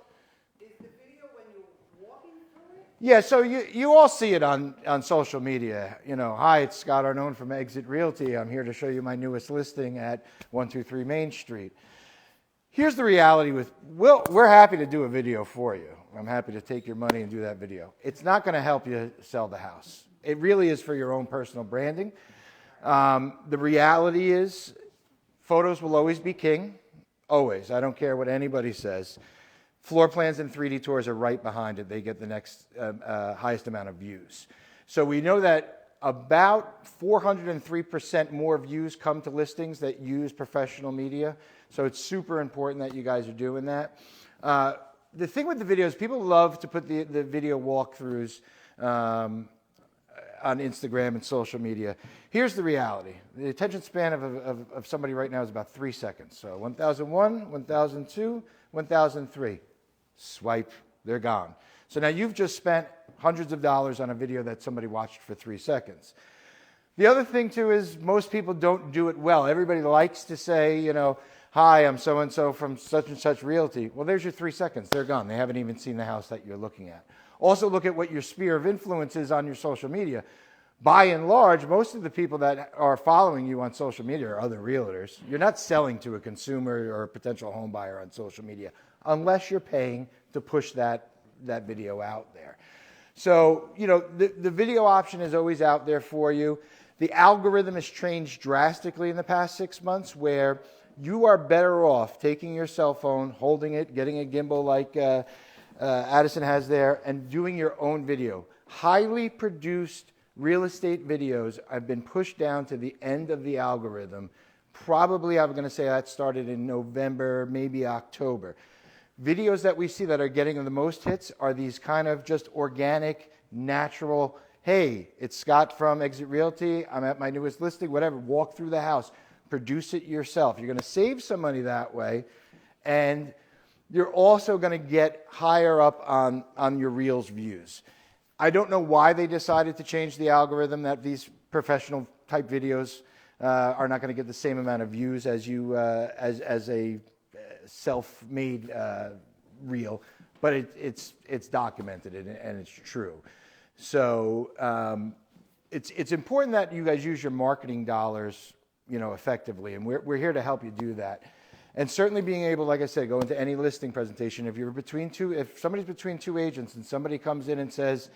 is the video when you're walking through it? Yeah, so you all see it on social media. You know, hi, it's Scott Arnone from EXIT Realty. I'm here to show you my newest listing at 123 Main Street. Here's the reality we're happy to do a video for you. I'm happy to take your money and do that video. It's not going to help you sell the house. It really is for your own personal branding. The reality is photos will always be king. Always. I don't care what anybody says. Floor plans and 3D tours are right behind it. They get the next highest amount of views. So we know that about 403% more views come to listings that use professional media. So it's super important that you guys are doing that. The thing with the videos, people love to put the video walkthroughs on Instagram and social media. Here's the reality. The attention span of somebody right now is about 3 seconds. So 1001, 1002, 1003. Swipe, they're gone. So now you've just spent hundreds of dollars on a video that somebody watched for 3 seconds. The other thing too is most people don't do it well. Everybody likes to say, you know, hi, I'm so-and-so from such and such realty. Well, there's your 3 seconds. They're gone. They haven't even seen the house that you're looking at. Also look at what your sphere of influence is on your social media. By and large, most of the people that are following you on social media are other realtors. You're not selling to a consumer or a potential home buyer on social media unless you're paying to push that that video out there. So, you know, the video option is always out there for you. The algorithm has changed drastically in the past 6 months, where you are better off taking your cell phone, holding it, getting a gimbal like Addison has there, and doing your own video. Highly produced real estate videos have been pushed down to the end of the algorithm. Probably, I'm going to say that started in November, maybe October. Videos that we see that are getting the most hits are these kind of just organic, natural, hey, it's Scott from EXIT Realty, I'm at my newest listing, whatever, walk through the house, produce it yourself. You're going to save some money that way, and you're also going to get higher up on your Reels views. I don't know why they decided to change the algorithm, that these professional type videos are not going to get the same amount of views as you as a self-made reel, but it's documented and it's true. So it's important that you guys use your marketing dollars, you know, effectively, and we're here to help you do that. And certainly being able, like I said, go into any listing presentation. If somebody's between two agents and somebody comes in and says,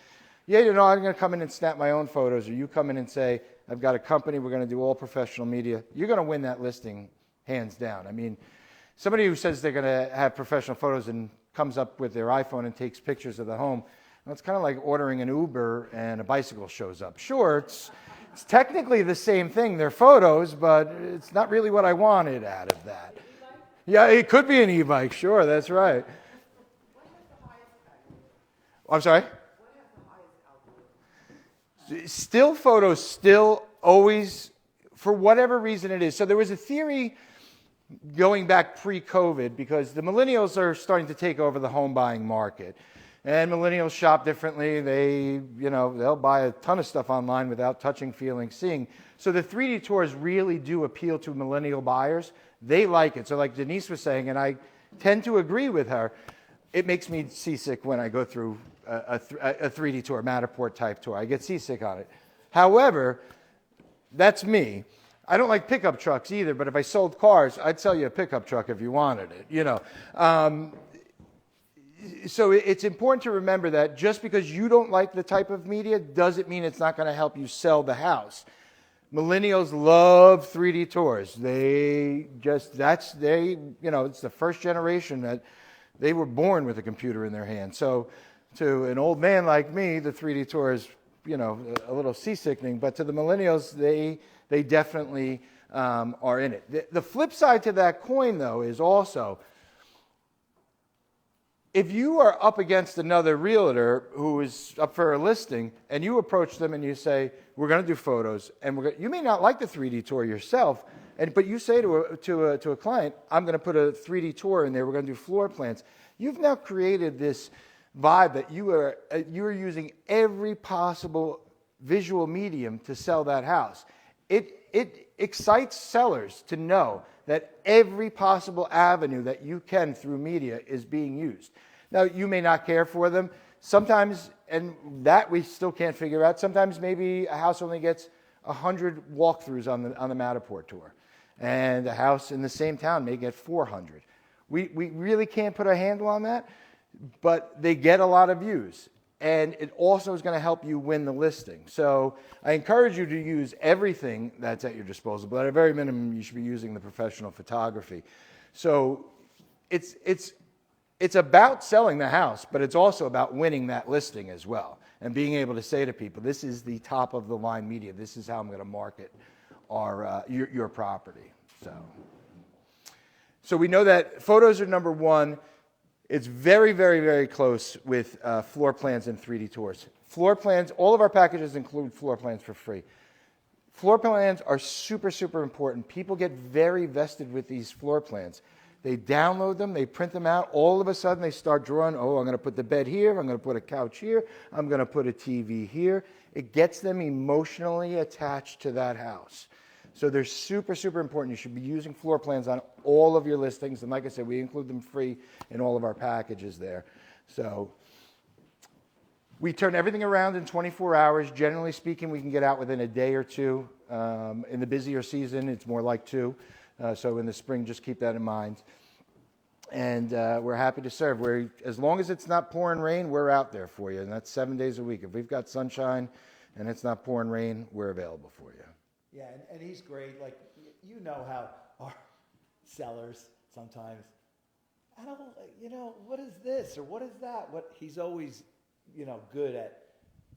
yeah, you know, I'm going to come in and snap my own photos, or you come in and say, I've got a company, we're going to do all professional media, you're going to win that listing hands down. I mean, somebody who says they're going to have professional photos and comes up with their iPhone and takes pictures of the home, well, it's kind of like ordering an Uber and a bicycle shows up. Sure, it's technically the same thing. They're photos, but it's not really what I wanted out of that. Yeah, it could be an e-bike. Sure, that's right. I'm sorry? Still photos still always, for whatever reason it is. So there was a theory going back pre-COVID, because the millennials are starting to take over the home buying market. And millennials shop differently. They'll buy a ton of stuff online without touching, feeling, seeing. So the 3D tours really do appeal to millennial buyers. They like it. So like Denise was saying, and I tend to agree with her, it makes me seasick when I go through a 3D tour, Matterport type tour. I get seasick on it. However, that's me. I don't like pickup trucks either, but if I sold cars, I'd sell you a pickup truck if you wanted it, you know. So it's important to remember that just because you don't like the type of media doesn't mean it's not going to help you sell the house. Millennials love 3D tours. It's the first generation that they were born with a computer in their hand. So to an old man like me, the 3D tour is, you know, a little seasickening, but to the millennials, they definitely are in it. The flip side to that coin, though, is also, if you are up against another realtor who is up for a listing and you approach them and you say, we're going to do photos, and you may not like the 3D tour yourself, but you say to a client, I'm going to put a 3D tour in there, we're going to do floor plans. You've now created this vibe that you are using every possible visual medium to sell that house. It excites sellers to know that every possible avenue that you can through media is being used. Now, you may not care for them. Sometimes, and that we still can't figure out, sometimes maybe a house only gets 100 walkthroughs on the Matterport tour, and a house in the same town may get 400. We really can't put a handle on that, but they get a lot of views. And it also is going to help you win the listing. So I encourage you to use everything that's at your disposal, but at a very minimum, you should be using the professional photography. So it's about selling the house, but it's also about winning that listing as well, and being able to say to people, this is the top of the line media. This is how I'm going to market your property. So we know that photos are number one. It's very, very, very close with floor plans and 3D tours. Floor plans, all of our packages include floor plans for free. Floor plans are super, super important. People get very vested with these floor plans. They download them, they print them out. All of a sudden, they start drawing, oh, I'm going to put the bed here, I'm going to put a couch here, I'm going to put a TV here. It gets them emotionally attached to that house. So they're super, super important. You should be using floor plans on all of your listings. And like I said, we include them free in all of our packages there. So we turn everything around in 24 hours. Generally speaking, we can get out within a day or two. In the busier season, it's more like 2. So in the spring, just keep that in mind. and we're happy to serve. As long as it's not pouring rain, we're out there for you, and that's 7 days a week. If we've got sunshine and it's not pouring rain, we're available for you. Yeah, and he's great. Like, you know how our sellers sometimes, I don't, what is this or what is that? He's always, good at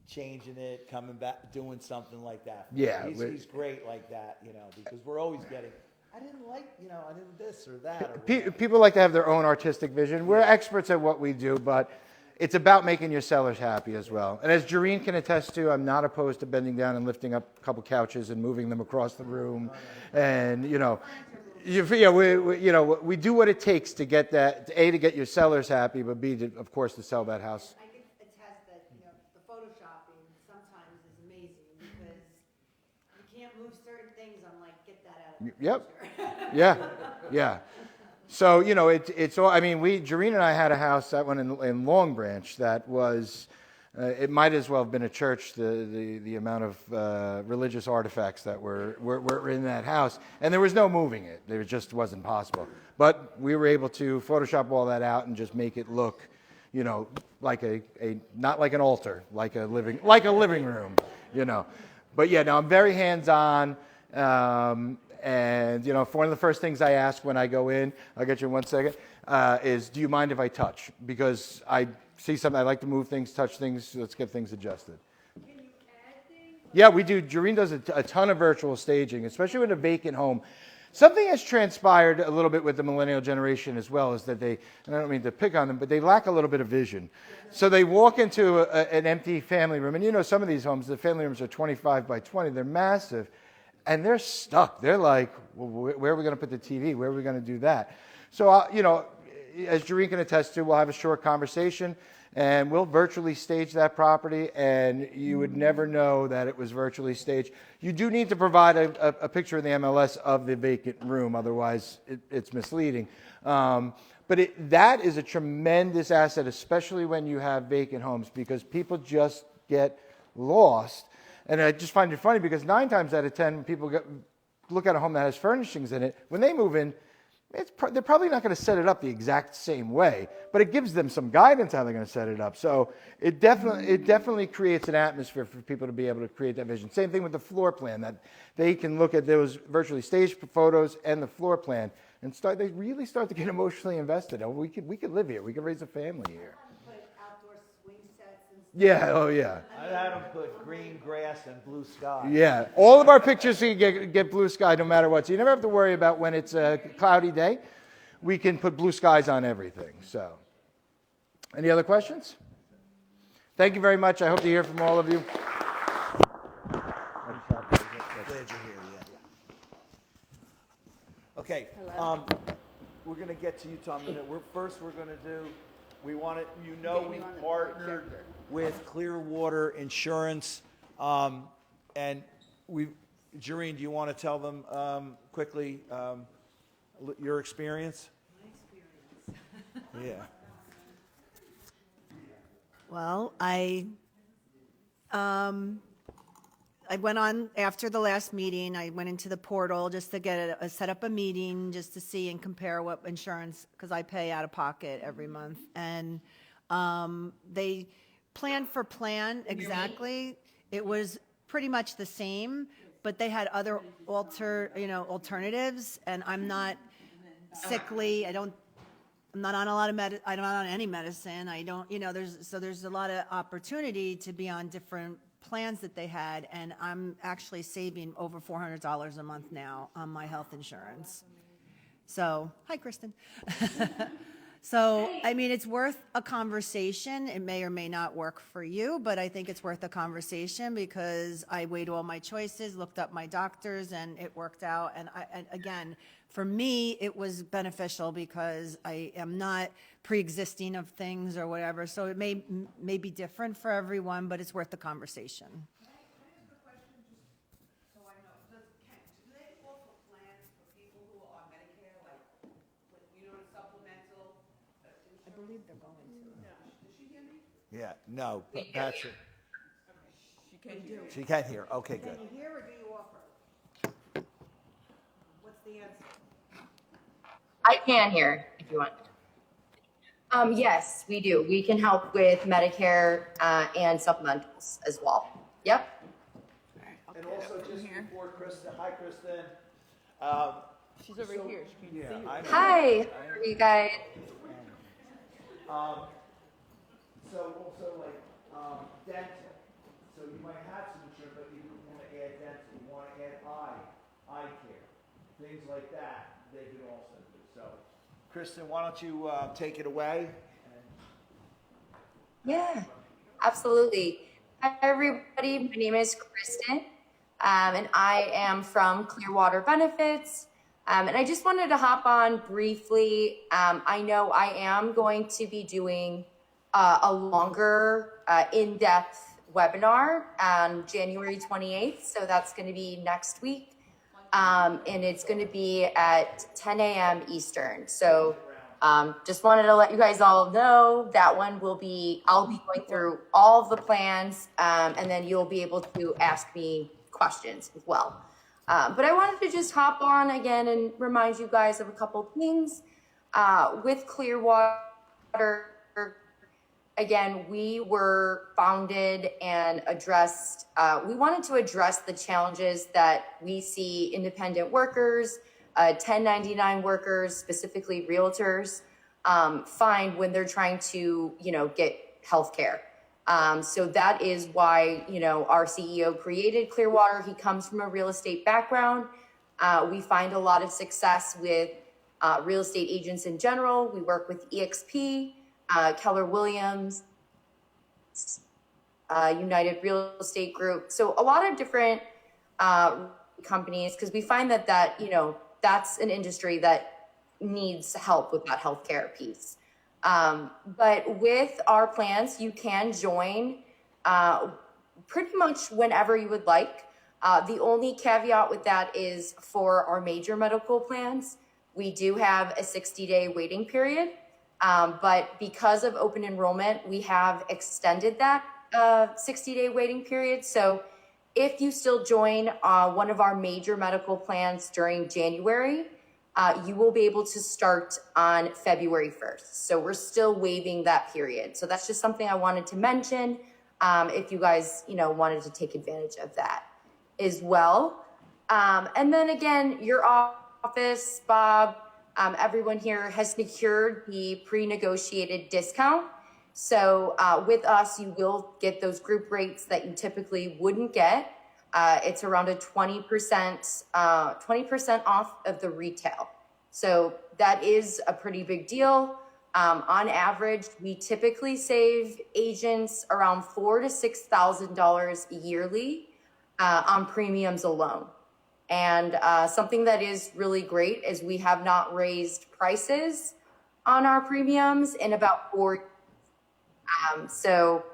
changing it, coming back, doing something like that. Yeah, he's great like that, because we're always getting, I didn't like, I didn't this or that. Or People like to have their own artistic vision. We're experts at what we do, but it's about making your sellers happy as well. And as Jareen can attest to, I'm not opposed to bending down and lifting up a couple couches and moving them across the room. And, we do what it takes to get that, A, to get your sellers happy, but B, of course, to sell that house. I can attest that, the photoshopping sometimes is amazing because you can't move certain things. I'm like, get that out of the Yep. picture. Yeah. So, it's all, Jareen and I had a house, that one in Long Branch, that was, it might as well have been a church, the amount of religious artifacts that were in that house. And there was no moving it. It just wasn't possible. But we were able to Photoshop all that out and just make it look, like not like an altar, like a living room, But yeah, no, I'm very hands-on. And, one of the first things I ask when I go in, I'll get you in 1 second, is do you mind if I touch? Because I see something, I like to move things, touch things, let's get things adjusted. Can you add things? Yeah, we do. Jareen does a ton of virtual staging, especially with a vacant home. Something has transpired a little bit with the millennial generation as well, is that and I don't mean to pick on them, but they lack a little bit of vision. So they walk into an empty family room, and some of these homes, the family rooms are 25 by 20, they're massive. And they're stuck. They're like, well, where are we going to put the TV? Where are we going to do that? So, as Jareen can attest to, we'll have a short conversation, and we'll virtually stage that property, and you would never know that it was virtually staged. You do need to provide a picture in the MLS of the vacant room, otherwise it's misleading. But that is a tremendous asset, especially when you have vacant homes, because people just get lost. And I just find it funny because 9 times out of 10, when people look at a home that has furnishings in it, when they move in, they're probably not going to set it up the exact same way, but it gives them some guidance how they're going to set it up. So it definitely creates an atmosphere for people to be able to create that vision. Same thing with the floor plan, that they can look at those virtually staged photos and the floor plan and they really start to get emotionally invested. Oh, we could live here. We could raise a family here. Put outdoor swing sets and stuff. Yeah, oh yeah. I had them put green grass and blue sky. Yeah, all of our pictures you get blue sky no matter what. So you never have to worry about when it's a cloudy day. We can put blue skies on everything. So, any other questions? Thank you very much. I hope to hear from all of you. Glad you're here, Okay, we're going to get to you, Tom, in a minute. We're going to do, we partnered with Clearwater Insurance, and Jareen, do you want to tell them quickly your experience? My experience. Yeah. Well, I went on after the last meeting. I went into the portal just to set up a meeting just to see and compare what insurance, because I pay out of pocket every month. And they plan for plan exactly. It was pretty much the same, but they had other alternatives. And I'm not sickly. I'm not on a lot of I'm not on any medicine. I don't, there's a lot of opportunity to be on different plans that they had, and I'm actually saving over $400 a month now on my health insurance. So, hi, Kristen. So, it's worth a conversation. It may or may not work for you, but I think it's worth a conversation because I weighed all my choices, looked up my doctors, and it worked out. And again, for me, it was beneficial because I am not pre-existing of things or whatever. So it may be different for everyone, but it's worth the conversation. Can I ask a question just so I know? Do they offer plans for people who are on Medicare, like, supplemental? I believe they're going to. Does she hear me? Yeah, no, Patrick. She can't hear. She can't hear. Okay, good. Can you hear or do you offer? What's the answer? I can hear if you want. Yes, we do. We can help with Medicare and supplementals as well. Yep. And also just before Kristen, hi Kristen. She's over here, she can see you. I know. Hi, how are you guys? So also like dental. So you might have some insurance, but you want to add dental, you want to add eye care, things like that. They can also do. So, Kristen, why don't you take it away? Yeah, absolutely. Hi, everybody. My name is Kristen, and I am from Clearwater Benefits. And I just wanted to hop on briefly. I know I am going to be doing a longer, in-depth webinar on January 28th. So that's going to be next week. And it's going to be at 10 a.m. Eastern. So just wanted to let you guys all know that one will be, I'll be going through all of the plans, and then you'll be able to ask me questions as well. But I wanted to just hop on again and remind you guys of a couple things. With Clearwater, again, we were founded and addressed, we wanted to address the challenges that we see independent workers, 1099 workers, specifically realtors, find when they're trying to, get healthcare. So that is why, our CEO created Clearwater. He comes from a real estate background. We find a lot of success with real estate agents in general. We work with EXP, Keller Williams, United Real Estate Group. So a lot of different companies, because we find that that's an industry that needs help with that healthcare piece. But with our plans, you can join pretty much whenever you would like. The only caveat with that is for our major medical plans, we do have a 60-day waiting period. But because of open enrollment, we have extended that 60-day waiting period. So if you still join one of our major medical plans during January, you will be able to start on February 1st. So we're still waiving that period. So that's just something I wanted to mention if you guys, wanted to take advantage of that as well. And then again, your office, Bob, everyone here has secured the pre-negotiated discount. So with us, you will get those group rates that you typically wouldn't get. It's around a 20% off of the retail. So that is a pretty big deal. On average, we typically save agents around $4,000 to $6,000 yearly on premiums alone. And something that is really great is we have not raised prices on our premiums in about 4 years. So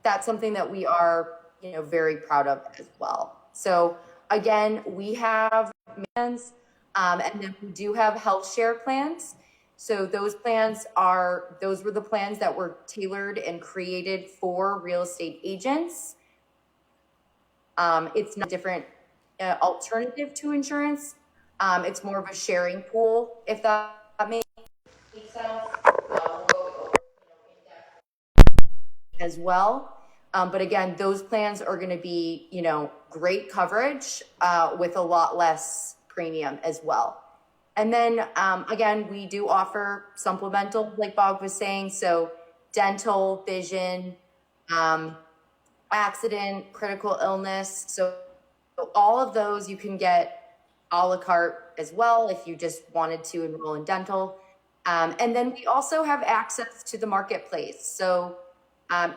that's something that we are, very proud of as well. So again, we have plans, and then we do have health share plans. So those were the plans that were tailored and created for real estate agents. It's not a different alternative to insurance. It's more of a sharing pool, if that makes sense. We'll go over, in-depth as well. But again, those plans are going to be, great coverage with a lot less premium as well. And then again, we do offer supplemental, like Bob was saying. So dental, vision, accident, critical illness. So all of those you can get a la carte as well if you just wanted to enroll in dental. And then we also have access to the marketplace. So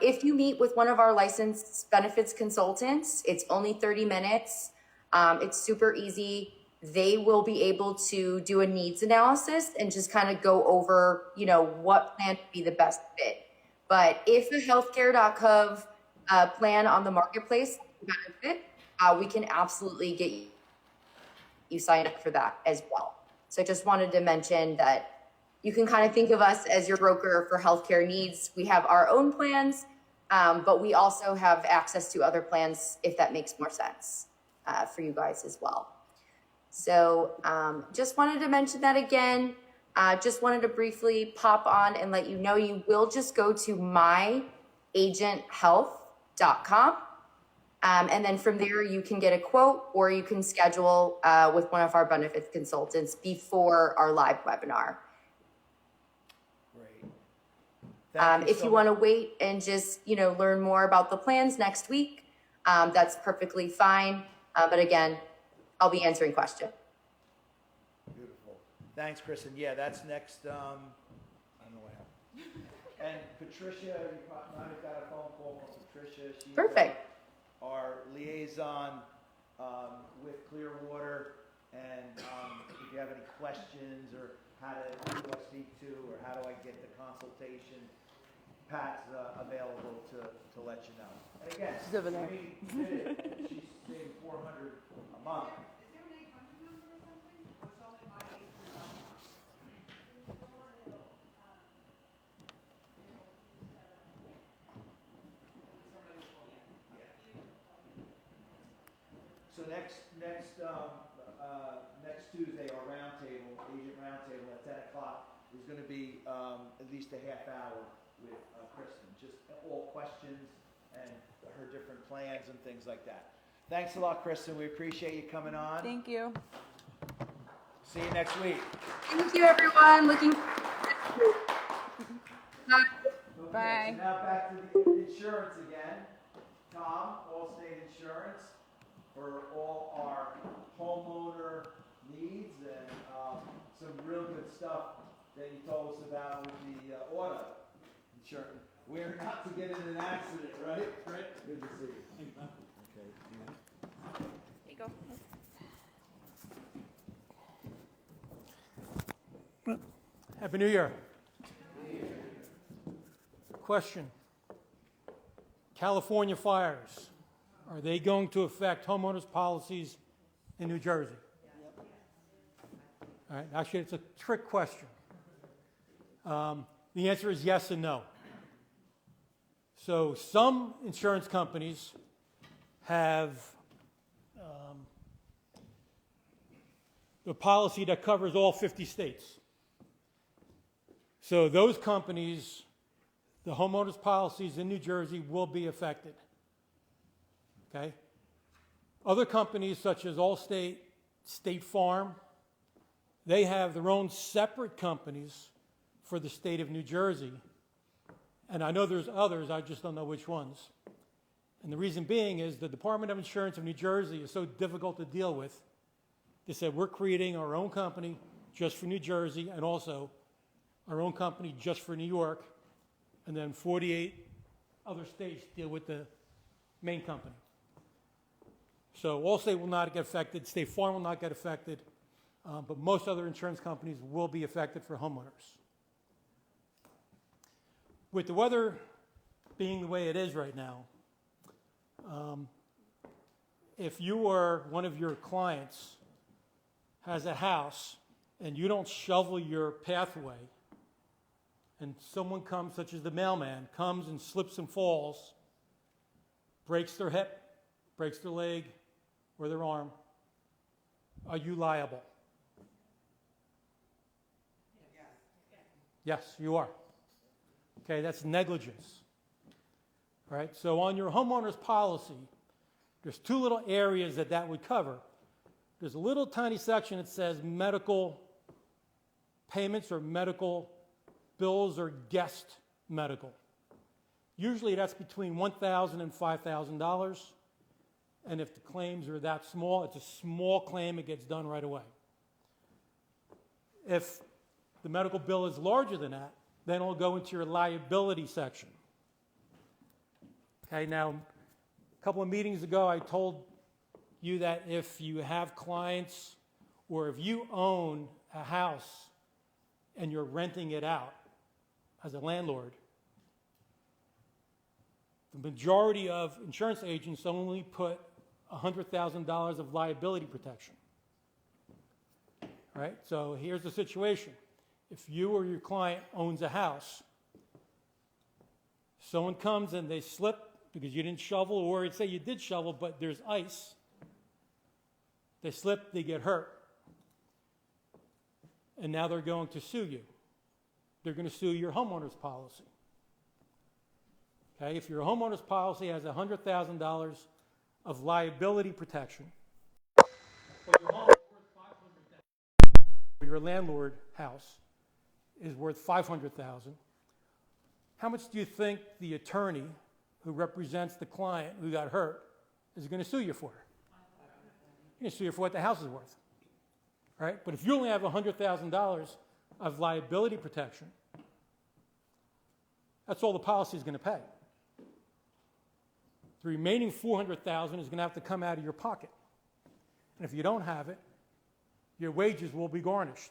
if you meet with one of our licensed benefits consultants, it's only 30 minutes. It's super easy. They will be able to do a needs analysis and just kind of go over, what plan would be the best fit. But if a healthcare.gov plan on the marketplace benefit, we can absolutely get you signed up for that as well. So I just wanted to mention that you can kind of think of us as your broker for healthcare needs. We have our own plans, but we also have access to other plans if that makes more sense for you guys as well. So just wanted to mention that again. Just wanted to briefly pop on and let you know you will just go to myagenthealth.com. And then from there, you can get a quote or you can schedule with one of our benefits consultants before our live webinar. Great. Thank you If so you much. want to wait and just, learn more about the plans next week, that's perfectly fine. But again, I'll be answering questions. Beautiful. Thanks, Kristen. Yeah, that's next, I don't know what happened. And Patricia, you probably might have got a phone call from Patricia. She's Perfect. our liaison with Clearwater. And if you have any questions or who do I speak to or how do I get the consultation, Pat's available to let you know. And again, She's over there. she's saving $400 a month. Is there an 800 number or something? Or it's only my 800? So next Tuesday, our roundtable, agent roundtable at 10 o'clock is going to be at least a half hour with Kristen, just all questions and her different plans and things like that. Thanks a lot, Kristen. We appreciate you coming on. Thank you. See you next week. Thank you, everyone. Looking. Bye. Okay, Bye. So now back to the insurance again. Tom, Allstate Insurance, for all our homeowner needs and some real good stuff that you told us about with the auto insurance. We're not to get in an accident, right? Right. Good to see you. Okay. There you go. Happy New Year. Question. California fires, are they going to affect homeowners' policies in New Jersey? All right, actually, it's a trick question. The answer is yes and no. So some insurance companies have the policy that covers all 50 states. So those companies, the homeowners' policies in New Jersey will be affected. Okay? Other companies such as Allstate, State Farm, they have their own separate companies for the state of New Jersey. And I know there's others, I just don't know which ones. And the reason being is the Department of Insurance of New Jersey is so difficult to deal with. They said we're creating our own company just for New Jersey and also our own company just for New York. And then 48 other states deal with the main company. So Allstate will not get affected, State Farm will not get affected, but most other insurance companies will be affected for homeowners. With the weather being the way it is right now, if you or one of your clients has a house and you don't shovel your pathway, and someone comes, such as the mailman, comes and slips and falls, breaks their hip, breaks their leg or their arm, are you liable? Yes, you are. Okay, that's negligence. All right, so on your homeowner's policy, there's two little areas that would cover. There's a little tiny section that says medical payments or medical bills or guest medical. Usually that's between $1,000 and $5,000. And if the claims are that small, it's a small claim, it gets done right away. If the medical bill is larger than that, then it'll go into your liability section. Okay, now, a couple of meetings ago, I told you that if you have clients or if you own a house and you're renting it out as a landlord, the majority of insurance agents only put $100,000 of liability protection. All right, so here's the situation. If you or your client owns a house, someone comes and they slip because you didn't shovel, or say you did shovel, but there's ice. They slip, they get hurt. and now they're going to sue you. They're going to sue your homeowner's policy. Okay, if your homeowner's policy has $100,000 of liability protection, but your home is worth $500,000, or your landlord house is worth $500,000, how much do you think the attorney who represents the client who got hurt is going to sue you for? He's going to sue you for what the house is worth. All right? But if you only have $100,000 of liability protection, that's all the policy is going to pay. The remaining $400,000 is going to have to come out of your pocket. And if you don't have it, your wages will be garnished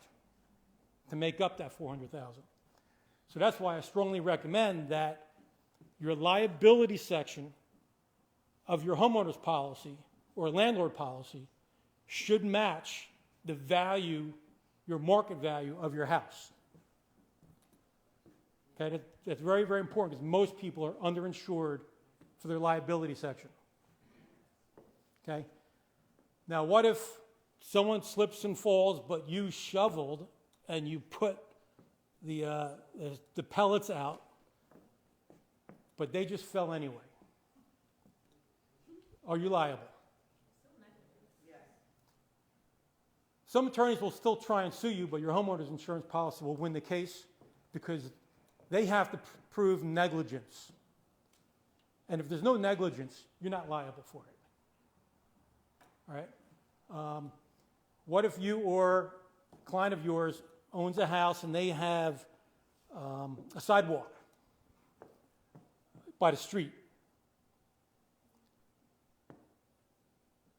to make up that $400,000. So that's why I strongly recommend that your liability section of your homeowner's policy or landlord policy should match the value, your market value of your house. Okay, that's very, very important because most people are underinsured for their liability section. Okay? Now, what if someone slips and falls, but you shoveled and you put the pellets out, but they just fell anyway? Are you liable? Some attorneys will still try and sue you, but your homeowner's insurance policy will win the case because they have to prove negligence. And if there's no negligence, you're not liable for it. All right? What if you or a client of yours owns a house and they have a sidewalk by the street,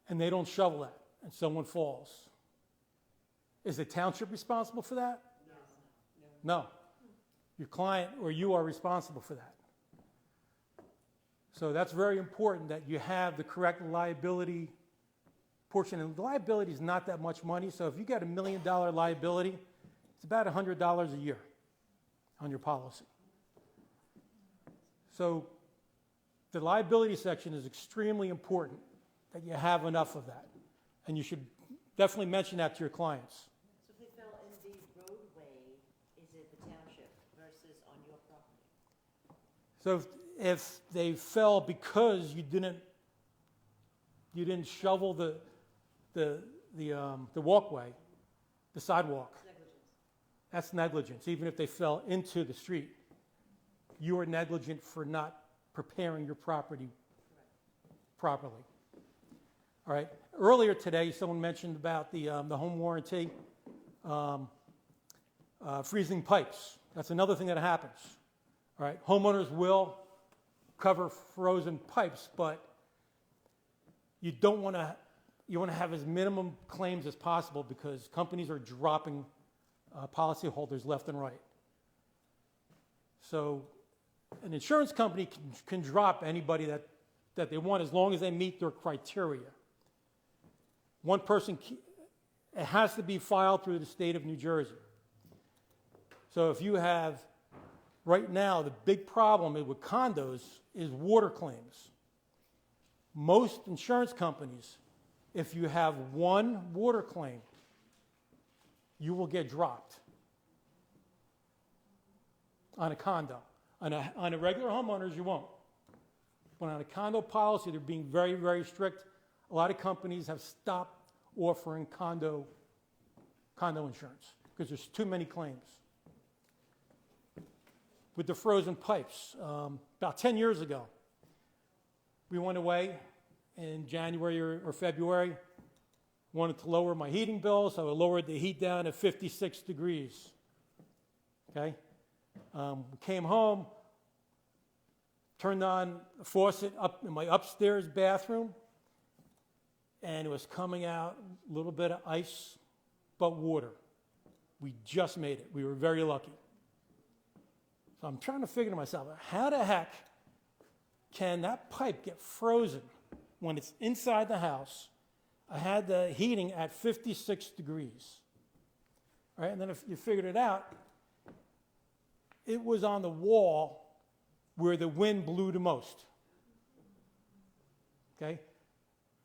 and they don't shovel that, and someone falls? Is the township responsible for that? No. Your client or you are responsible for that. So that's very important that you have the correct liability portion. And the liability is not that much money. So if you got $1 million liability, it's about $100 a year on your policy. So the liability section is extremely important that you have enough of that. And you should definitely mention that to your clients. So if they fell in the roadway, is it the township versus on your property? So if they fell because you didn't shovel the walkway, the sidewalk, that's negligence. Even if they fell into the street, you are negligent for not preparing your property properly. All right. Earlier today, someone mentioned about the home warranty, freezing pipes. That's another thing that happens. All right. Homeowners will cover frozen pipes, but you don't want to. You want to have as minimum claims as possible because companies are dropping policyholders left and right. So, an insurance company can drop anybody that they want as long as they meet their criteria. One person, it has to be filed through the state of New Jersey. So if you have, right now, the big problem with condos is water claims. Most insurance companies, if you have one water claim, you will get dropped on a condo. On a regular homeowners, you won't. But on a condo policy, they're being very, very strict. A lot of companies have stopped offering condo insurance because there's too many claims. With the frozen pipes, about 10 years ago, we went away in January or February, wanted to lower my heating bill, so I lowered the heat down to 56 degrees. Okay? We came home, turned on the faucet up in my upstairs bathroom, and it was coming out a little bit of ice, but water. We just made it. We were very lucky. So I'm trying to figure to myself, how the heck can that pipe get frozen when it's inside the house? I had the heating at 56 degrees. All right, and then if you figured it out, it was on the wall where the wind blew the most. Okay?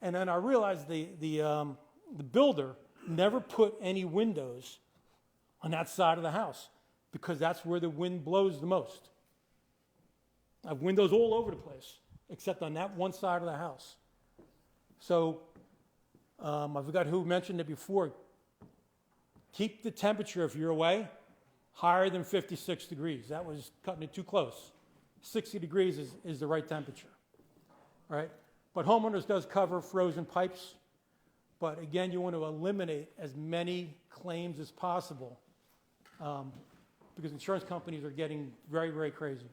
And then I realized the builder never put any windows on that side of the house because that's where the wind blows the most. I have windows all over the place, except on that one side of the house. So I forgot who mentioned it before. Keep the temperature, if you're away, higher than 56 degrees. That was cutting it too close. 60 degrees is the right temperature, right? But homeowners does cover frozen pipes. But again, you want to eliminate as many claims as possible because insurance companies are getting very, very crazy.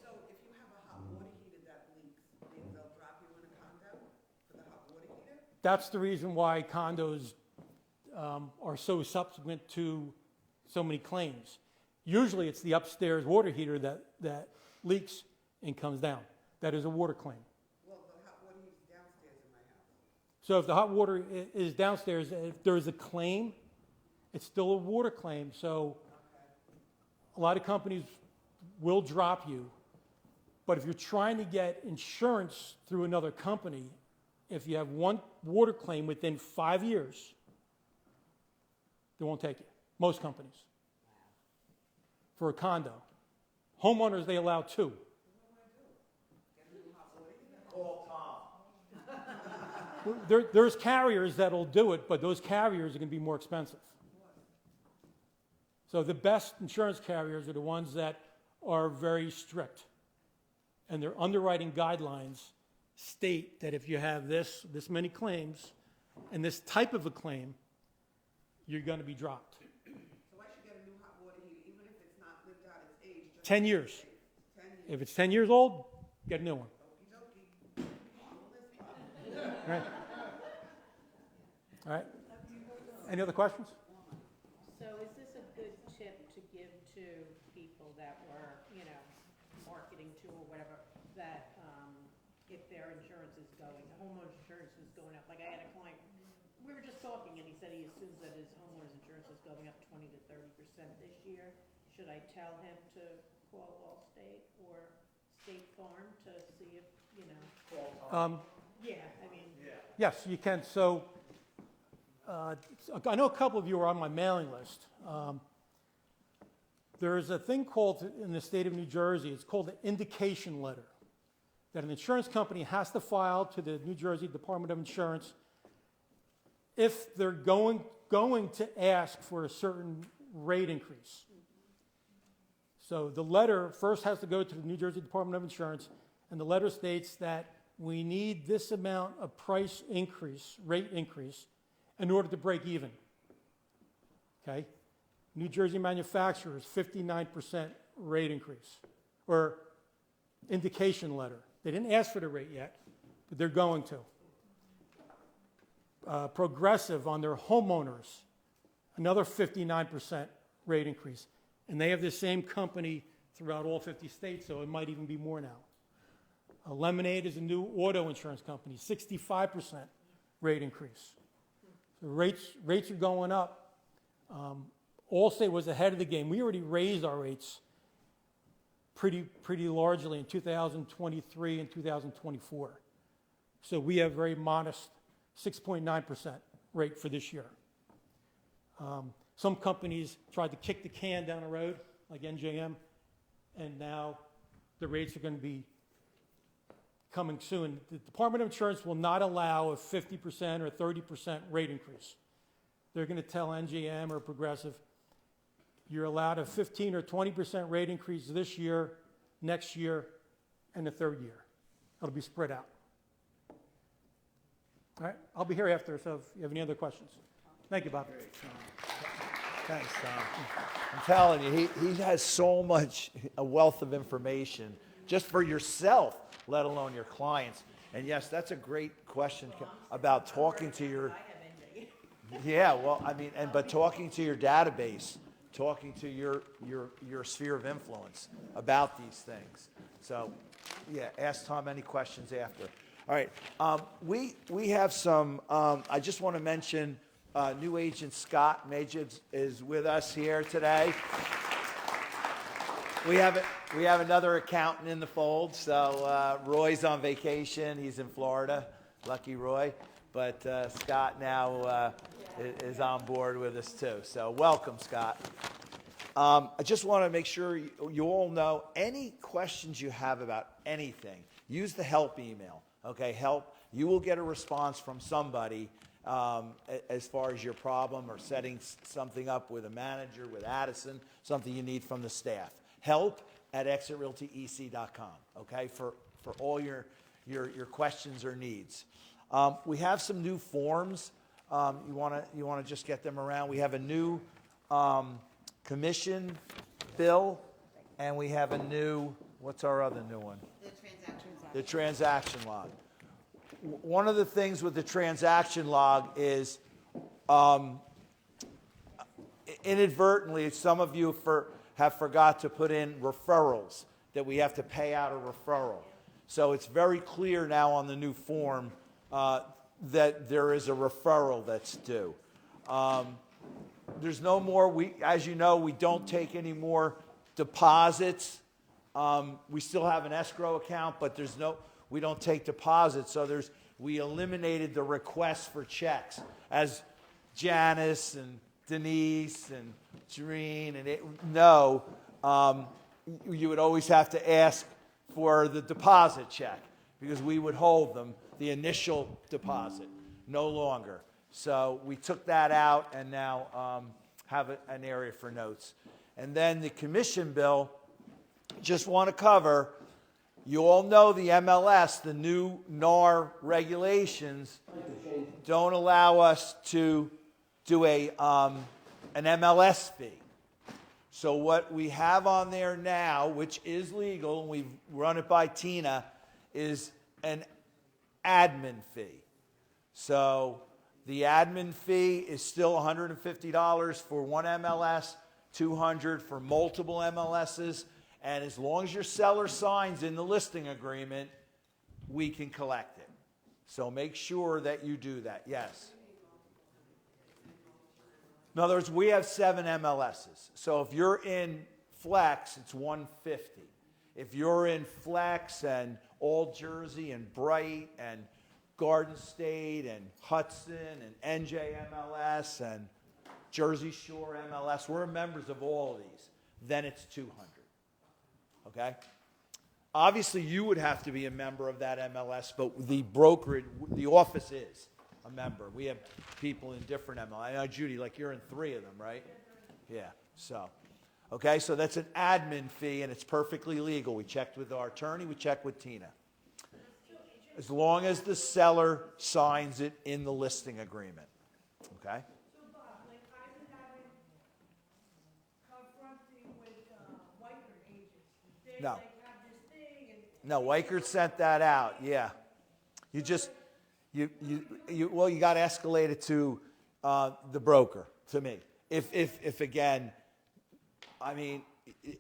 So if you have a hot water heater that leaks, maybe they'll drop you in a condo for the hot water heater? That's the reason why condos are so subsequent to so many claims. Usually it's the upstairs water heater that leaks and comes down. That is a water claim. Well, the hot water heater's downstairs in my house. So if the hot water is downstairs, if there is a claim, it's still a water claim. So a lot of companies will drop you. But if you're trying to get insurance through another company, if you have one water claim within 5 years, they won't take it. Most companies. For a condo. Homeowners, they allow 2. There's carriers that'll do it, but those carriers are going to be more expensive. So the best insurance carriers are the ones that are very strict. And their underwriting guidelines state that if you have this many claims, and this type of a claim, you're going to be dropped. So I should get a new hot water heater, even if it's not lived out its age? Just 10 years. 10 years. If it's 10 years old, get a new one. Okey-dokey. All right. All right. Any other questions? So is this a good tip to give to people that were, marketing to or whatever, that if their insurance is going, homeowner's insurance is going up? Like I had a client, we were just talking and he said he assumes that his homeowner's insurance is going up 20 to 30% this year. Should I tell him to call Allstate or State Farm to see if, yeah, I mean. Yes, you can. So I know a couple of you are on my mailing list. There is a thing called, in the state of New Jersey, it's called an indication letter that an insurance company has to file to the New Jersey Department of Insurance if they're going to ask for a certain rate increase. So the letter first has to go to the New Jersey Department of Insurance, and the letter states that we need this amount of price increase, rate increase, in order to break even. Okay? New Jersey manufacturers, 59% rate increase, or indication letter. They didn't ask for the rate yet, but they're going to. Progressive on their homeowners, another 59% rate increase. And they have the same company throughout all 50 states, so it might even be more now. Lemonade is a new auto insurance company, 65% rate increase. So rates are going up. Allstate was ahead of the game. We already raised our rates pretty largely in 2023 and 2024. So we have very modest 6.9% rate for this year. Some companies tried to kick the can down the road, like NJM, and now the rates are going to be coming soon. The Department of Insurance will not allow a 50% or 30% rate increase. They're going to tell NJM or Progressive, you're allowed a 15 or 20% rate increase this year, next year, and the third year. It'll be spread out. All right, I'll be here after, so if you have any other questions. Thank you, Bob. Thanks, Tom. I'm telling you, he has so much, a wealth of information just for yourself, let alone your clients. And yes, that's a great question about talking to your, yeah, well, I mean, but talking to your database, talking to your sphere of influence about these things. So, yeah, ask Tom any questions after. All right, we have some, I just want to mention new agent Scott Majid is with us here today. We have another accountant in the fold. So Roy's on vacation. He's in Florida. Lucky Roy. but Scott now is on board with us too. So welcome, Scott. I just want to make sure you all know any questions you have about anything, use the help email. Okay, help. You will get a response from somebody as far as your problem or setting something up with a manager, with Addison, something you need from the staff. Help at EXITRealtyEC.com, okay, for all your questions or needs. We have some new forms. You want to just get them around. We have a new commission bill, and we have a new, what's our other new one? The transaction log. One of the things with the transaction log is inadvertently, some of you have forgot to put in referrals, that we have to pay out a referral. So it's very clear now on the new form that there is a referral that's due. There's no more, as you know, we don't take any more deposits. We still have an escrow account, but we don't take deposits. So we eliminated the requests for checks, as Janice and Denise and Jareen you would always have to ask for the deposit check because we would hold them, the initial deposit, no longer. So we took that out and now have an area for notes. And then the commission bill, just want to cover, you all know the MLS, the new NAR regulations, don't allow us to do an MLS fee. So what we have on there now, which is legal, and we've run it by Tina, is an admin fee. So the admin fee is still $150 for one MLS, $200 for multiple MLSs, and as long as your seller signs in the listing agreement, we can collect it. So make sure that you do that. Yes. In other words, we have 7 MLSs. So if you're in Flex, it's $150. If you're in Flex and All Jersey and Bright and Garden State and Hudson and NJMLS and Jersey Shore MLS, we're members of all of these, then it's $200. Okay? Obviously, you would have to be a member of that MLS, but the brokerage, the office is a member. We have people in different MLS. I know, Judy, like you're in 3 of them, right? Yeah, so. Okay, so that's an admin fee, and it's perfectly legal. We checked with our attorney. We checked with Tina. As long as the seller signs it in the listing agreement. Okay? So Bob, like I've been having confronting with Wyker agents. They No. like have this thing and No, Weichert sent that out. Yeah. You just, you got to escalate it to the broker, to me. If again, I mean,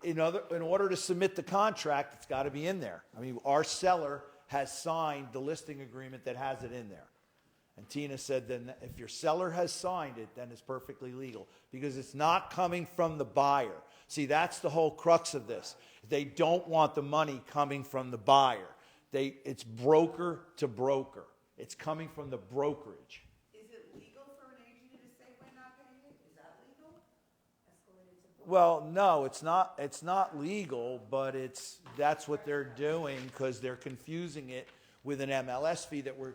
in order to submit the contract, it's got to be in there. I mean, our seller has signed the listing agreement that has it in there. And Tina said then if your seller has signed it, then it's perfectly legal because it's not coming from the buyer. See, that's the whole crux of this. They don't want the money coming from the buyer. It's broker to broker. It's coming from the brokerage. is it legal for an agent to say we're not paying it? Is that legal? Well, no, it's not legal, but that's what they're doing because they're confusing it with an MLS fee that we're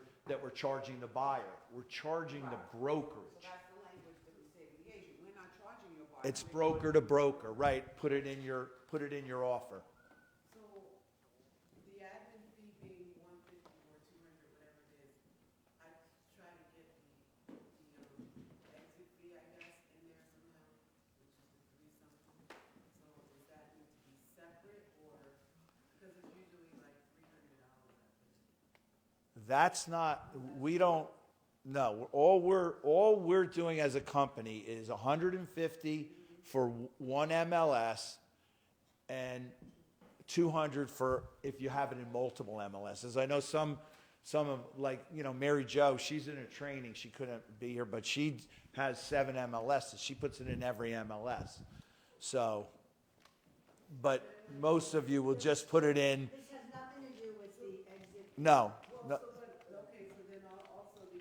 charging the buyer. We're charging the brokerage. So that's the language that we say to the agent. We're not charging your buyer. It's broker to broker, right? Put it in your offer. So the admin fee being $150 or $200, whatever it is, I try to get the exit fee, I guess, in there somehow, which is the 3 something. So does that need to be separate or, because it's usually like $300, I think. That's not, we don't, no, all we're doing as a company is $150 for one MLS and $200 for if you have it in multiple MLSs. I know some of, like, Mary Jo, she's in a training, she couldn't be here, but she has 7 MLSs. She puts it in every MLS. So, but most of you will just put it in. This has nothing to do with the exit. No. Well, so, but, okay, so then also the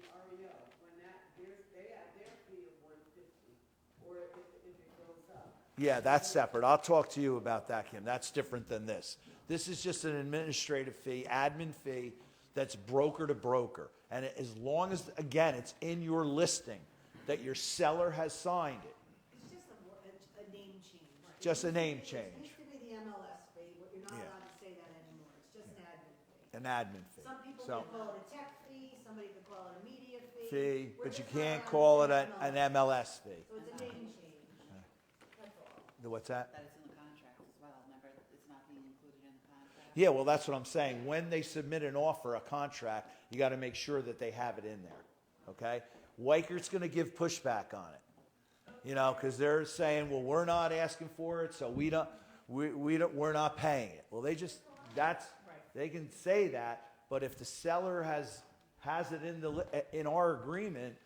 Yeah, that's separate. I'll talk to you about that, Kim. That's different than this. This is just an administrative fee, admin fee, that's broker to broker. And as long as, again, it's in your listing that your seller has signed it. It's just a name change. Just a name It change. used to be the MLS fee, but you're not Yeah. allowed to say that anymore. It's just an admin fee. An admin fee. Some people So, could call it a tech fee, somebody could call it a media fee. fee, We're but you just not can't allowed to call it say an MLS fee. So it's a name change. That's all. What's that? That it's in the contract as well. Remember, it's not being included in the contract. Yeah, well, that's what I'm saying. When they submit an offer, a contract, you got to make sure that they have it in there. Okay? Weikert's going to give pushback on it. You know, because they're saying, well, we're not asking for it, so we're not paying it. Well, they can say that, but if the seller has it in our agreement,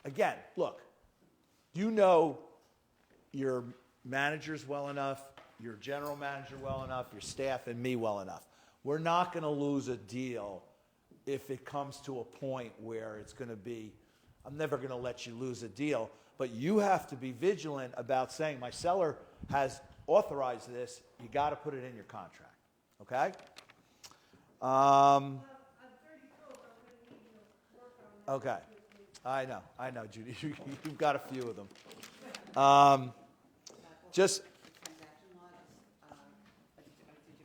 again, look, you know your managers well enough, your general manager well enough, your staff and me well enough. We're not going to lose a deal if it comes to a point where it's going to be, I'm never going to let you lose a deal, but you have to be vigilant about saying, my seller has authorized this, you got to put it in your contract, okay? Okay, I know, Judy, you've got a few of them.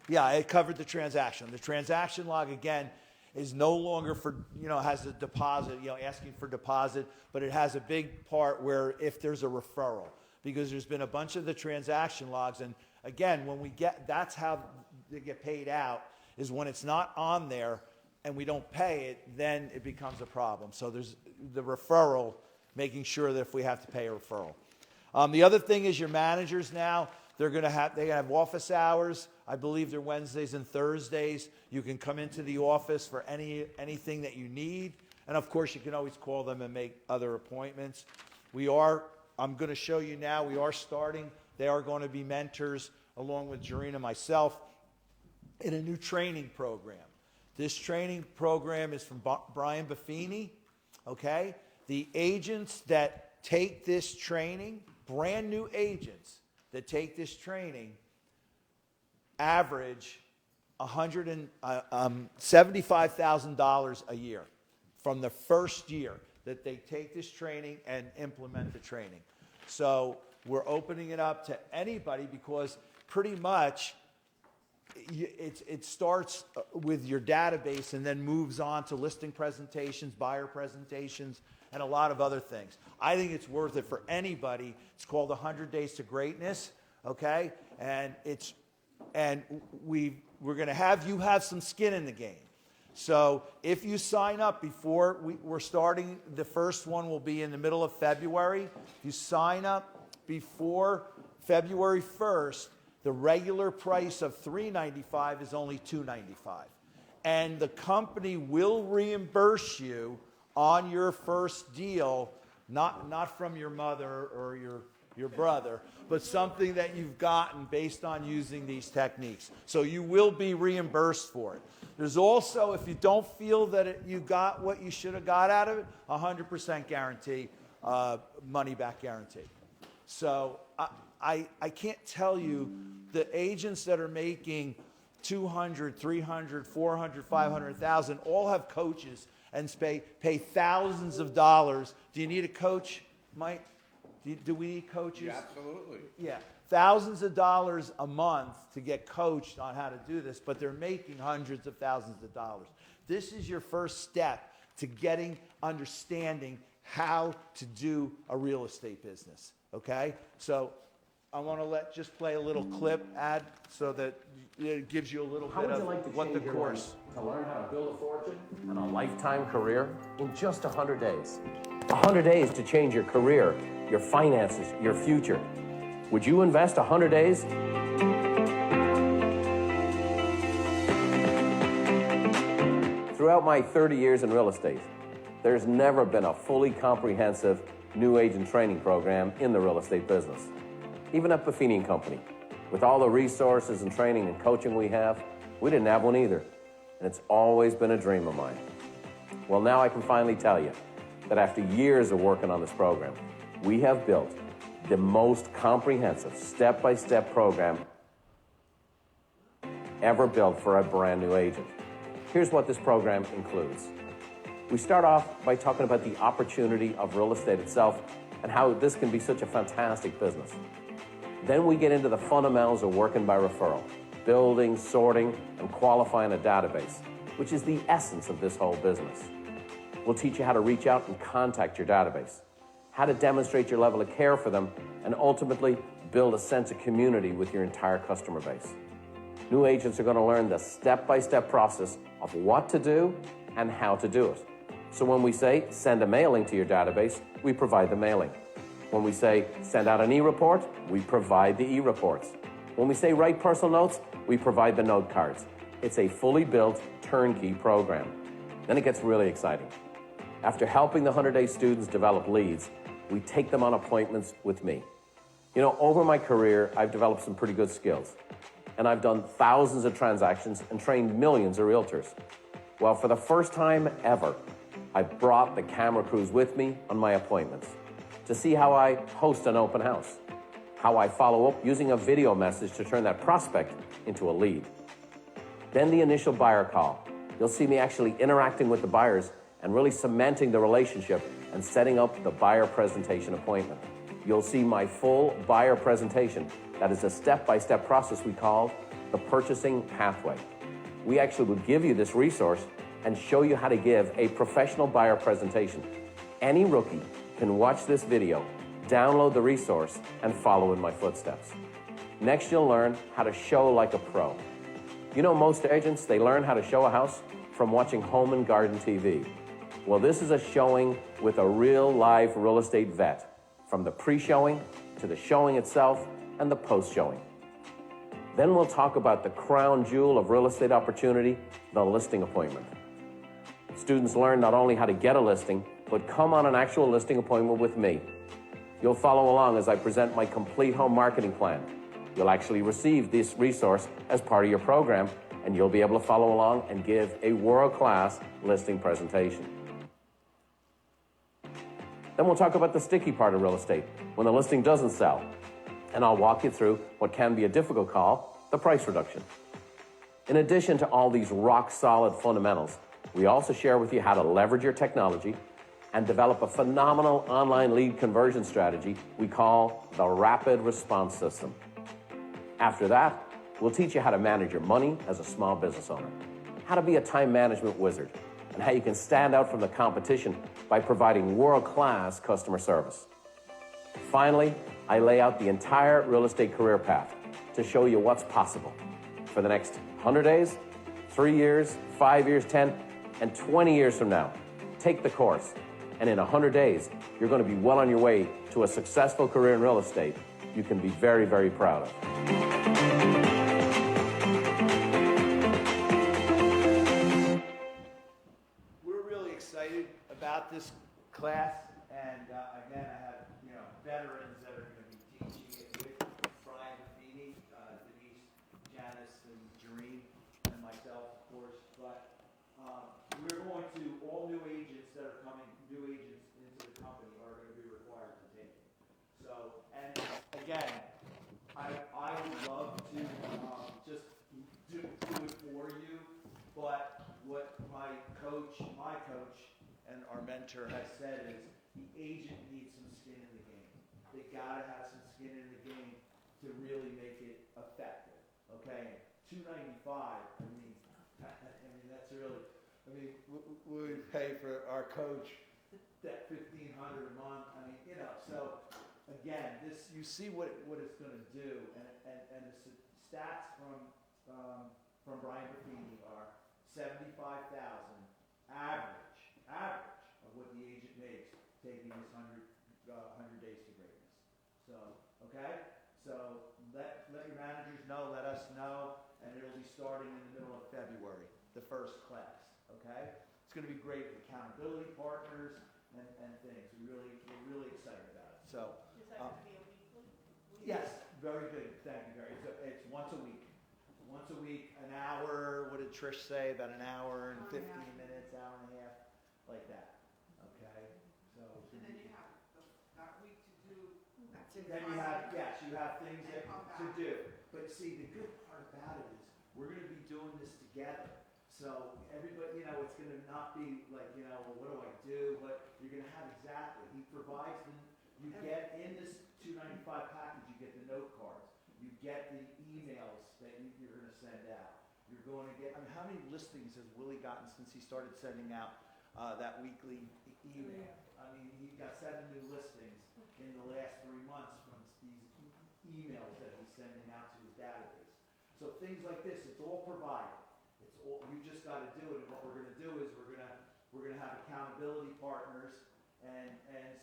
Yeah, it covered the transaction. The transaction log, again, is no longer for, has a deposit, asking for deposit, but it has a big part where if there's a referral, because there's been a bunch of the transaction logs, and again, that's how they get paid out, is when it's not on there and we don't pay it, then it becomes a problem. So there's the referral, making sure that if we have to pay a referral. The other thing is your managers now, they're going to have office hours. I believe they're Wednesdays and Thursdays. You can come into the office for anything that you need. And of course, you can always call them and make other appointments. I'm going to show you now, we are starting. They are going to be mentors, along with Jareen and myself, in a new training program. This training program is from Brian Buffini, okay? The agents that take this training, brand new agents that take this training, average $175,000 a year from the first year that they take this training and implement the training. So we're opening it up to anybody because pretty much it starts with your database and then moves on to listing presentations, buyer presentations, and a lot of other things. I think it's worth it for anybody. It's called 100 Days to Greatness, okay? And we're going to have you have some skin in the game. So if you sign up before we're starting, the first one will be in the middle of February. If you sign up before February 1st, the regular price of $395 is only $295. And the company will reimburse you on your first deal, not from your mother or your brother, but something that you've gotten based on using these techniques. So you will be reimbursed for it. There's also, if you don't feel that you got what you should have got out of it, 100% guarantee, money back guarantee. So I can't tell you the agents that are making 200, 300, 400, 500,000 all have coaches and pay thousands of dollars. Do you need a coach, Mike? Do we need coaches? Yeah, absolutely. Yeah, thousands of dollars a month to get coached on how to do this, but they're making hundreds of thousands of dollars. This is your first step to understanding how to do a real estate business, okay? So I want to just play a little clip ad so that it gives you a little bit of what the course. To learn how to build a fortune and a lifetime career in just 100 days. 100 days to change your career, your finances, your future. Would you invest 100 days? Throughout my 30 years in real estate, there's never been a fully comprehensive new agent training program in the real estate business. Even at Buffini & Company, with all the resources and training and coaching we have, we didn't have one either. And it's always been a dream of mine. Well, now I can finally tell you that after years of working on this program, we have built the most comprehensive step-by-step program ever built for a brand new agent. Here's what this program includes. We start off by talking about the opportunity of real estate itself and how this can be such a fantastic business. Then we get into the fundamentals of working by referral, building, sorting, and qualifying a database, which is the essence of this whole business. We'll teach you how to reach out and contact your database, how to demonstrate your level of care for them, and ultimately build a sense of community with your entire customer base. New agents are going to learn the step-by-step process of what to do and how to do it. So when we say send a mailing to your database, we provide the mailing. When we say send out an e-report, we provide the e-reports. When we say write personal notes, we provide the note cards. It's a fully built turnkey program. Then it gets really exciting. After helping the 100-day students develop leads, we take them on appointments with me. You know, over my career, I've developed some pretty good skills. And I've done thousands of transactions and trained millions of realtors. Well, for the first time ever, I've brought the camera crews with me on my appointments to see how I host an open house, how I follow up using a video message to turn that prospect into a lead. Then the initial buyer call. You'll see me actually interacting with the buyers and really cementing the relationship and setting up the buyer presentation appointment. You'll see my full buyer presentation. That is a step-by-step process we call the purchasing pathway. We actually will give you this resource and show you how to give a professional buyer presentation. Any rookie can watch this video, download the resource, and follow in my footsteps. Next, you'll learn how to show like a pro. You know, most agents, they learn how to show a house from watching Home and Garden TV. Well, this is a showing with a real live real estate vet, from the pre-showing to the showing itself and the post-showing. Then we'll talk about the crown jewel of real estate opportunity, the listing appointment. Students learn not only how to get a listing, but come on an actual listing appointment with me. You'll follow along as I present my complete home marketing plan. You'll actually receive this resource as part of your program, and you'll be able to follow along and give a world-class listing presentation. Then we'll talk about the sticky part of real estate, when the listing doesn't sell. And I'll walk you through what can be a difficult call, the price reduction. In addition to all these rock-solid fundamentals, we also share with you how to leverage your technology and develop a phenomenal online lead conversion strategy we call the Rapid Response System. After that, we'll teach you how to manage your money as a small business owner, how to be a time management wizard, and how you can stand out from the competition by providing world-class customer service. Finally, I lay out the entire real estate career path to show you what's possible for the next 100 days, 3 years, 5 years, 10, and 20 years from now. Take the course, and in 100 days, you're going to be well on your way to a successful career in real estate you can be very, very proud of. We're really excited about this class, and again, I have veterans that are going to be teaching it with Brian Buffini, Denise, Janice, and Jareen, and myself, of course. But we're going to, all new agents that are coming, new agents into the company are going to be required to take it. So, and again, I would love to just do it for you, but what my coach and our mentor has said is the agent needs some skin in the game. They gotta have some skin in the game to really make it effective. Okay, $295. I mean that's really. I mean, we pay for our coach that $1,500 a month. I mean, So again, this you see what it's going to do, and the stats from Brian Buffini are 75,000 average of what the agent makes taking this 100 days to greatness. So okay, so let your managers know, let us know, and it'll be starting in the middle of February, the first class. Okay, it's going to be great with accountability partners and things. We're really excited about it. So Is that going to be a weekly? yes, very good. Thank you, Gary. It's once a week. Once a week, an hour. What did Trish say? About an hour and 15 minutes, hour and a half, like that. Okay. So. And then you have that week to do then you have, yes, you have things that, to do. But see, the good part about it is, we're gonna be doing this together. So everybody, you know, it's gonna not be like, you know, well, what do I do? But you're gonna have exactly, he provides them, you get in this 295 package, you get the note cards, you get the emails that you're gonna send out. You're going to get, I mean, how many listings has Willie gotten since he started sending out that weekly email? I mean, he got 7 new listings in the last 3 months from these emails that he's sending out to his database. So things like this, it's all provided. It's all, you just got to do it. And what we're going to do is we're going to have accountability partners, and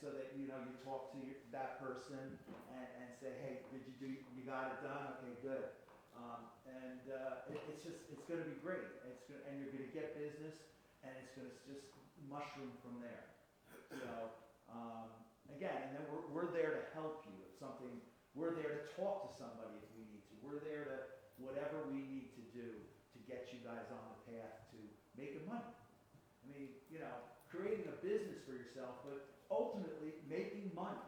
so that you know you talk to that person and say, hey, did you do? You got it done? Okay, good. It's going to be great. And you're going to get business, and it's going to just mushroom from there. So again, and then we're there to help you. If something, we're there to talk to somebody if we need to. We're there to whatever we need to do to get you guys on the path to making money. I mean, you know, creating a business for yourself, but ultimately making money.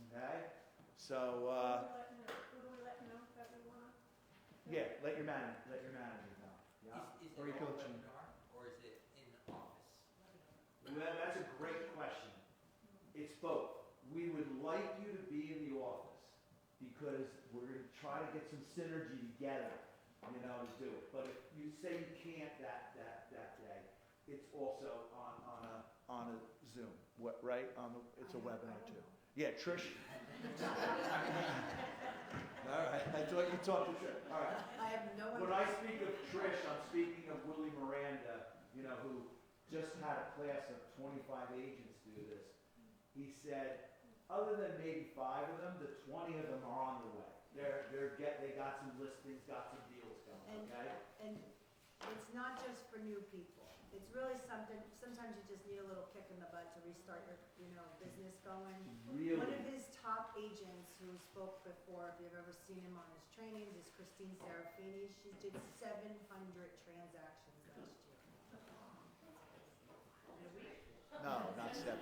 Okay? So Who do we let know that we want to? yeah, let your manager know. Yeah. Is Or it you a coach him. webinar or is it in the office? Well, that's a great question. It's both. We would like you to be in the office because we're going to try to get some synergy together, you know, to do it. But if you say you can't that day, it's also on a Zoom. What, right? It's a webinar too. Yeah, Trish. All right. I thought you talked to Trish. All right. I have no idea. When I speak of Trish, I'm speaking of Willie Miranda, you know, who just had a class of 25 agents do this. He said, other than maybe 5 of them, the 20 of them are on their way. They got some listings, got some deals going. Okay. And it's not just for new people. It's really something, sometimes you just need a little kick in the butt to restart your, you know, business going. Really? One of his top agents who spoke before, if you've ever seen him on his trainings, is Christine Serafini. She did 700 transactions last year. No, not 700.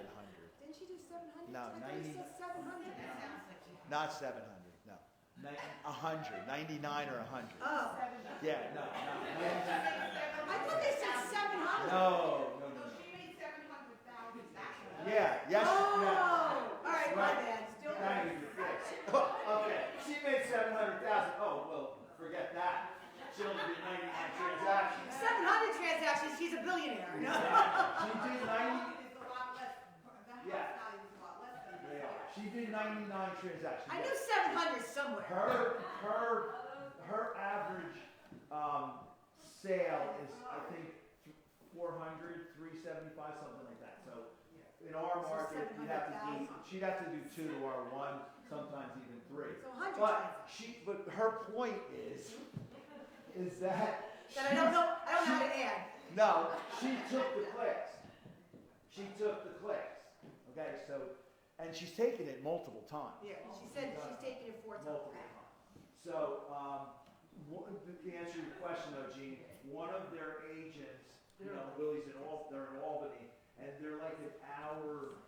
Didn't she do 700? No, I thought you 90. said 700. Not 700. No. 100. 99 or 100. Oh. Yeah. No. I thought they said 700. No. She made 700,000 actually. Yeah. Yes. Oh. Yes. All right, my bad. Still. Thank you. Yes. Okay. She made 700,000. Oh well, forget that. She only did 99 transactions. 700 transactions. She's a billionaire. No. She did 90. It's a lot less, the house Yeah. value is a lot less than that. Yeah. She did 99 transactions. I knew 700 somewhere. Her average sale is, I think, 400, 375, something like that. So in our So market, she'd have to do 2 to our 1, sometimes even 3. So 100 But her point is that That I don't know how to add. no, she took the class. Okay, so, and she's taken it multiple times. Yeah, she said she's taking it 4 times. Multiple times. So, to answer your question though, Gene, one of their agents, you know, Willie's they're in Albany, and they're like an hour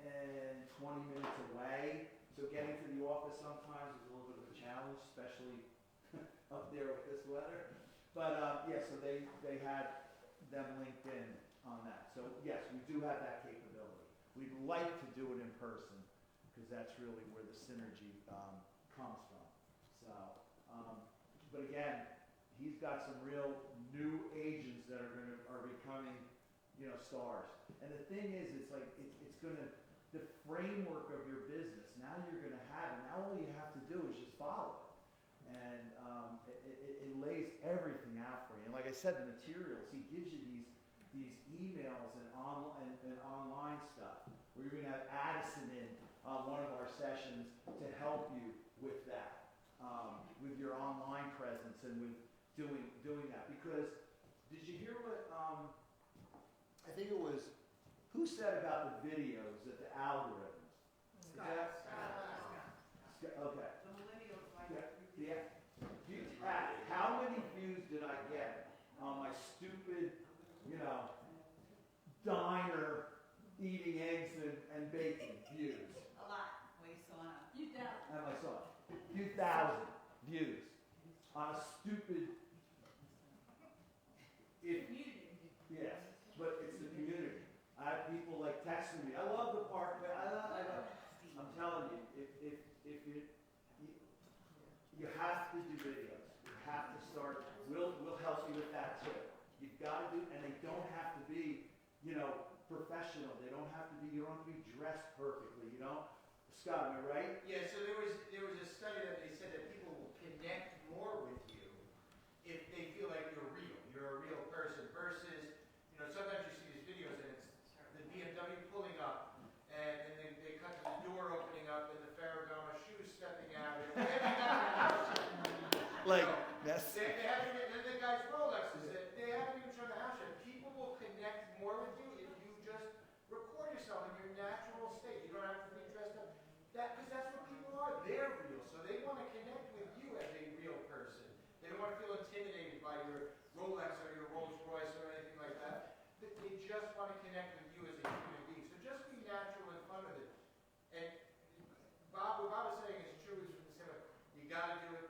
and 20 minutes away. So getting to the office sometimes is a little bit of a challenge, especially up there with this weather. But yeah, so they had them linked in on that. So yes, we do have that capability. We'd like to do it in person because that's really where the synergy comes from. So, but again, he's got some real new agents that are becoming, you know, stars. And the thing is, it's like it's gonna, the framework of your business. Now you're gonna have it. Now all you have to do is just follow it, and it lays everything out for you. And like I said, the materials, he gives you these emails and online stuff. We're going to have Addison in one of our sessions to help you with that, with your online presence and with doing that. Because did you hear what I think it was who said about the videos that the algorithms? Scott. Okay. The millennials like Yeah. How many views did I get on my stupid, you know, diner eating eggs and bacon views? A lot. We saw on and my son, a few thousand views on a stupid. Yes, but it's the community. I have people like texting me. I love the park, man. I'm telling you, if you have to do videos. You have to start. We'll help you with that too. You've got to do, and they don't have to be, professional. They don't have to be. You don't have to be dressed perfectly. Scott, am I right? Yeah. So there was a study that they said that people will connect more with you if they feel like you're real. You're a real person versus, sometimes you see these videos and it's the BMW pulling up and they cut to the door opening up and the Ferragamo shoes stepping out. And Like, yes. They haven't even, and the guy's Rolexes, they haven't even shown the house yet. People will connect more with you if you just record yourself in your natural state. You don't have to be dressed up. Because that's what people are. They're real. So they want to connect with you as a real person. They don't want to feel intimidated by your Rolex or your Rolls Royce or anything like that. They just want to connect with you as a human being. So just be natural and fun with it. And what Bob was saying is true. You got to do it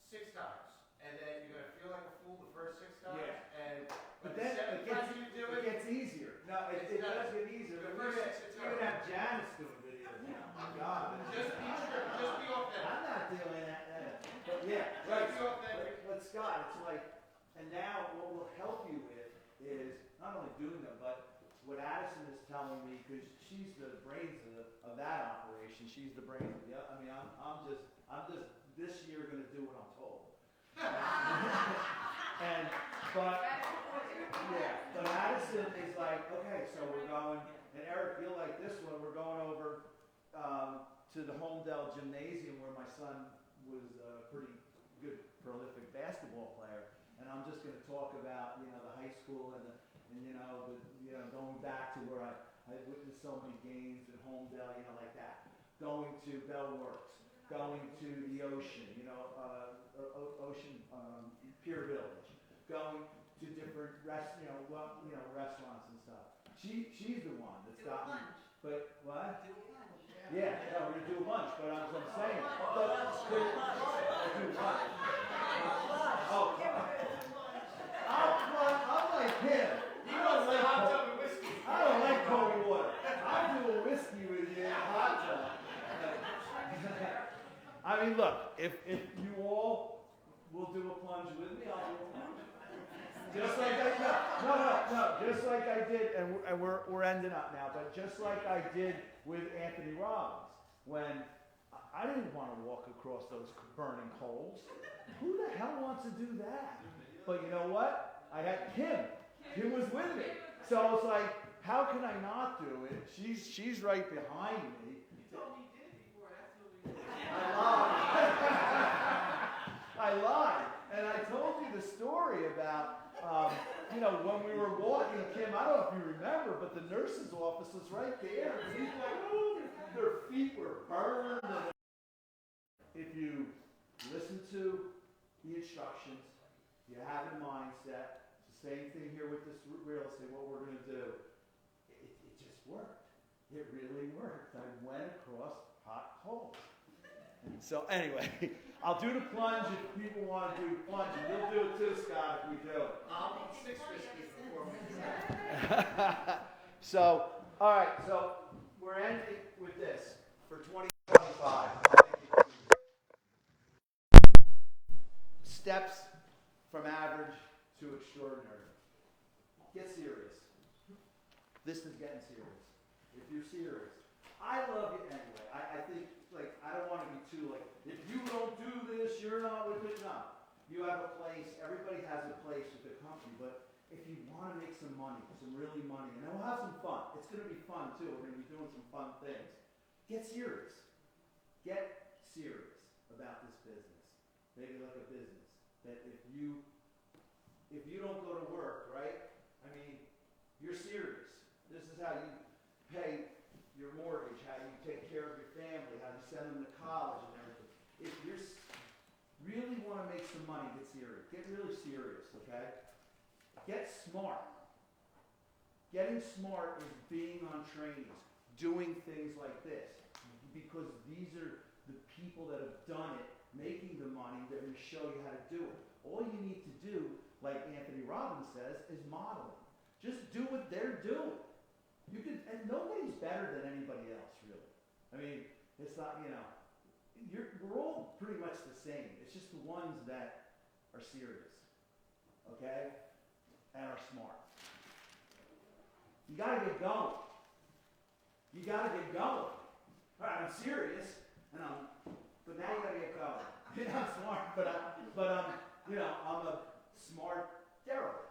6 times, and then you're gonna feel like a fool the first 6 times. Yeah. And But then the 7th time you do it gets easier. No, it does get easier. The We're first gonna 6 even have Janice doing videos now. My God. Just be true. Just be authentic. I'm not doing that. But yeah, Just be authentic. but Scott, it's like, and now what we'll help you with is not only doing them, but what Addison is telling me, because she's the brains of that operation. She's the brains of the. I mean, I'm just this year going to do what I'm told. But Addison is like, okay, so we're going, and Eric, you'll like this one. We're going over to the Homedale Gymnasium where my son was a pretty good, prolific basketball player, and I'm just going to talk about the high school and going back to where I witnessed so many games at Homedale, like that. Going to Bellworks, going to the ocean, Ocean Pier Village, going to different restaurants and stuff. She's the one that's got me. But what? Yeah, no, we're gonna do a lunch. But as I'm saying, do lunch. Oh, I'm like him. I don't like cold water. I'll do a whiskey with you in a hot tub. I mean, look, if you all will do a plunge with me, I'll do a plunge. Just like just like I did, and we're ending up now, but just like I did with Anthony Robbins, when I didn't want to walk across those burning coals. Who the hell wants to do that? But you know what? I had him. He was with me. So I was like, how can I not do it? She's right behind me. You told me you did it before. That's what we did. I lied. And I told you the story about, when we were walking, Kim, I don't know if you remember, but the nurse's office was right there. And he's like, oh, their feet were burned. And if you listen to the instructions, you have a mindset, it's the same thing here with this real estate, what we're going to do. It just worked. It really worked. I went across hot coals. So anyway, I'll do the plunge if people want to do the plunge. And you'll do it too, Scott, if we do it. I'll eat 6 whiskeys before we do that. So, all right. So we're ending with this for 2025. Steps from average to extraordinary. Get serious. This is getting serious. If you're serious, I love you anyway. I think, I don't want to be too, if you don't do this, you're not with it. No. You have a place. Everybody has a place with their company. But if you want to make some money, some really money, and then we'll have some fun. It's going to be fun, too. We're going to be doing some fun things. Get serious. Get serious about this business. Make it like a business. That if you don't go to work, right? I mean, you're serious. This is how you pay your mortgage, how you take care of your family, how you send them to college and everything. If you really want to make some money, get serious. Get really serious, okay? Get smart. Getting smart is being on trainings, doing things like this, because these are the people that have done it, making the money, they're going to show you how to do it. All you need to do, like Anthony Robbins says, is modeling. Just do what they're doing. You can, and nobody's better than anybody else, really. I mean, it's not, you know, we're all pretty much the same. It's just the ones that are serious, okay, and are smart. You gotta get going. You gotta get going. All right, I'm serious, but now you gotta get going. You're not smart, but you know, I'm a smart derelict.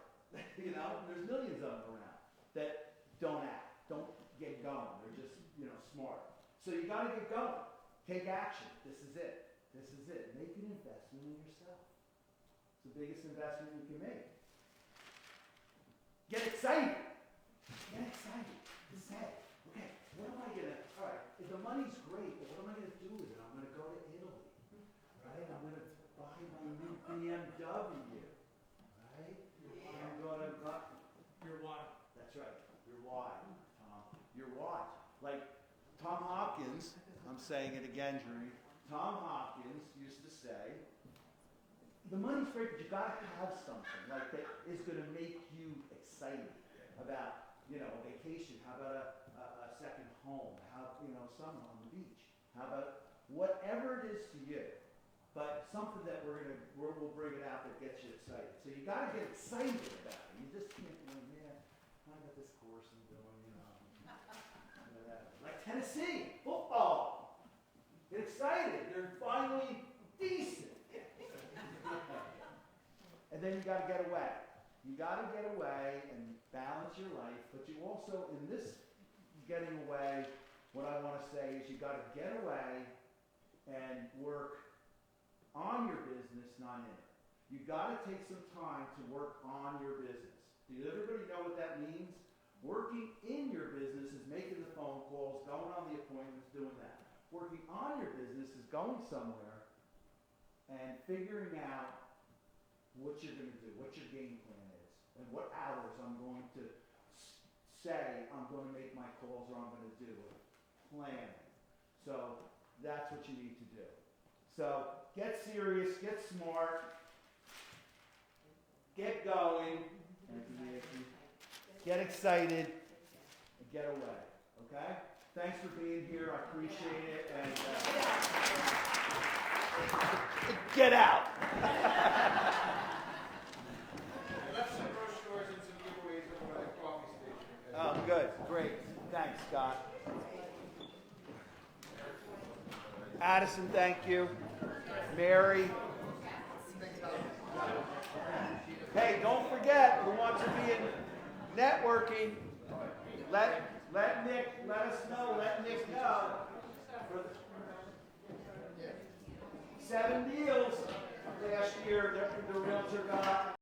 You know, there's millions of them around that don't act, don't get going. They're just, you know, smart. So you gotta get going. Take action. This is it. This is it. Make an investment in yourself. It's the biggest investment you can make. Get excited. Get excited. Say, okay, what am I gonna, all right, if the money's great, but what am I gonna do with it? I'm gonna go to Italy, right? I'm gonna buy my new BMW, right? Yeah. I'm gonna buy your watch. That's right, your watch, Tom. Your watch. Like Tom Hopkins, I'm saying it again, Jerry. Tom Hopkins used to say, the money's great, but you gotta have something like that is gonna make you excited about, you know, a vacation. How about a second home? How, you know, summer on the beach? How about whatever it is to you, but something that we'll bring it out that gets you excited. So you got to get excited about it. You just can't go, yeah, I got this course I'm doing, you know, like Tennessee football. Get excited. They're finally decent. And then you got to get away. You got to get away and balance your life, but you also, in this getting away, what I want to say is you got to get away and work on your business, not in it. You got to take some time to work on your business. Does everybody know what that means? Working in your business is making the phone calls, going on the appointments, doing that. Working on your business is going somewhere and figuring out what you're going to do, what your game plan is, and what hours I'm going to say I'm going to make my calls or I'm going to do it. Planning. So that's what you need to do. So get serious, get smart, get going, get excited, and get away. Okay? Thanks for being here. I appreciate it. And get out. Left some brochures and some giveaways over by the coffee station. Oh, good. Great. Thanks, Scott. Addison, thank you. Mary. Hey, don't forget, who wants to be in networking, let Nick, let us know, let Nick know. 7 deals last year, the realtor got.